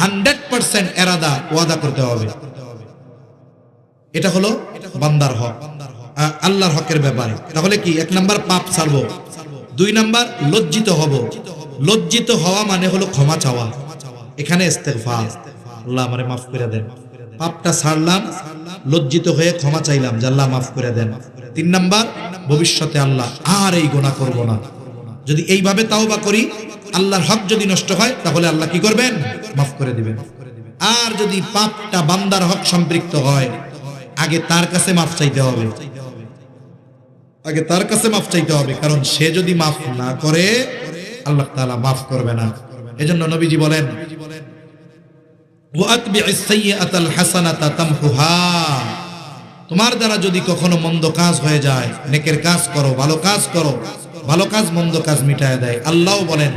100% এরাদা ওয়াদা করতে হবে। এটা হলো বান্দার হক, আল্লাহর হকের ব্যাপারে। তাহলে কি? 1 নাম্বার, পাপ ছাড়বো। 2 নাম্বার, লজ্জিত হব। লজ্জিত হওয়া মানে হলো ক্ষমা চাওয়া। এখানে ইস্তেগফার, আল্লাহ আমারে মাফ করে দেন। পাপটা ছাড়লাম, লজ্জিত হয়ে ক্ষমা চাইলাম যে আল্লাহ মাফ করে দেন। 3 নাম্বার, ভবিষ্যতে আল্লাহ আর এই গুনাহ করব না। যদি এইভাবে তাওবা করি, আল্লাহর হক যদি নষ্ট হয় তাহলে আল্লাহ কি করবেন? মাফ করে দিবেন। আর যদি পাপটা বান্দার হক সম্পৃক্ত হয়, আগে তার কাছে মাফ চাইতে হবে। আগে তার কাছে মাফ চাইতে হবে, কারণ সে যদি মাফ না করে আল্লাহ তাআলা মাফ করবে না। এজন্য নবীজি বলেন, ওয়াতবি'is সাইয়্যাতাল হাসানাতা তামহুহা। তোমার দ্বারা যদি কখনো মন্দ কাজ হয়ে যায়, নেকের কাজ করো, ভালো কাজ করো, ভালো কাজ মন্দ কাজ মিটায় দেয়। আল্লাহ বলেন,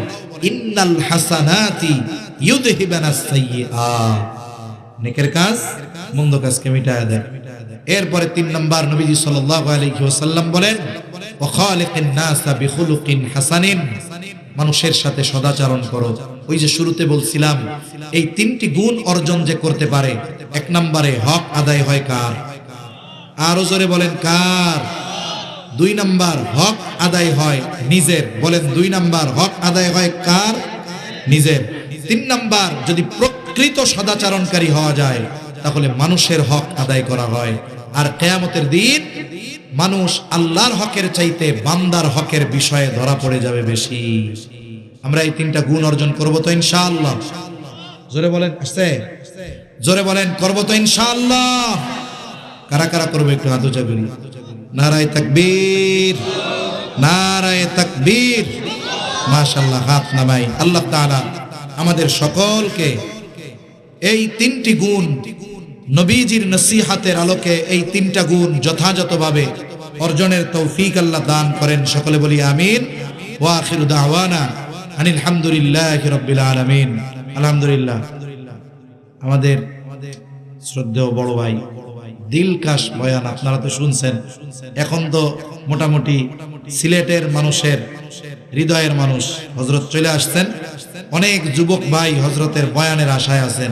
ইন্নাল হাসানাতি ইউযহিবানাস সাইয়্যাত। নেকের কাজ মন্দ কাজকে মিটায় দেয়। এরপরে 3 নাম্বার, নবীজি সাল্লাল্লাহু আলাইহি ওয়াসাল্লাম বলেন, ওয়া খালিকিন নাসা বিখুলুকিন হাসানিন। মানুষের সাথে সদাচরণ করো। ওই যে শুরুতে বলছিলাম, এই 3টি গুণ অর্জন যে করতে পারে, 1 নম্বরে হক আদায় হয় কার? আরো জোরে বলেন, কার? 2 নাম্বার, হক আদায় হয় নিজের। বলেন, 2 নাম্বার, হক আদায় হয় কার? নিজের। 3 নাম্বার, যদি প্রকৃত সদাচরণকারী হওয়া যায় তাহলে মানুষের হক আদায় করা হয়। আর কিয়ামতের দিন মানুষ আল্লাহর হকের চাইতে বান্দার হকের বিষয়ে ধরা পড়ে যাবে বেশি। আমরা এই 3টা গুণ অর্জন করব তো ইনশাআল্লাহ? জোরে বলেন, আসছে? জোরে বলেন, করব তো ইনশাআল্লাহ? কারা কারা করবে একটু হাত উঁচা করি। নারায়ে তাকবীর, নারায়ে তাকবীর। মাশাআল্লাহ, হাত নামাই। আল্লাহ তাআলা আমাদের সকলকে এই 3টি গুণ, নবীজির নসিহতের আলোকে এই 3টা গুণ যথাযথভাবে অর্জনের তৌফিক আল্লাহ দান করেন। সকলে বলি আমিন। ওয়া আখিরু দাওয়ানা আনিল হামদুলিল্লাহি রাব্বিল আলামিন। আলহামদুলিল্লাহ। আমাদের শ্রদ্ধেয় বড় ভাই দিলকাশ বয়ান আপনারা তো শুনছেন। এখন তো মোটামুটি সিলেটের মানুষের হৃদয়ের মানুষ হযরত চলে আসছেন। অনেক যুবক ভাই হযরতের বয়ানের আশায় আছেন।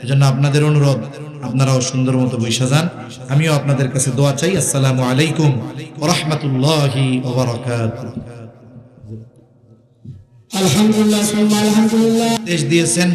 এজন্য আপনাদের অনুরোধ, আপনারাও সুন্দর মতো বৈশা যান। আমিও আপনাদের কাছে দোয়া চাই। আসসালামু আলাইকুম ওয়া রাহমাতুল্লাহি ওয়া বারাকাতুহু। আলহামদুলিল্লাহ, আলহামদুলিল্লাহ। দেশ দিয়েছেন।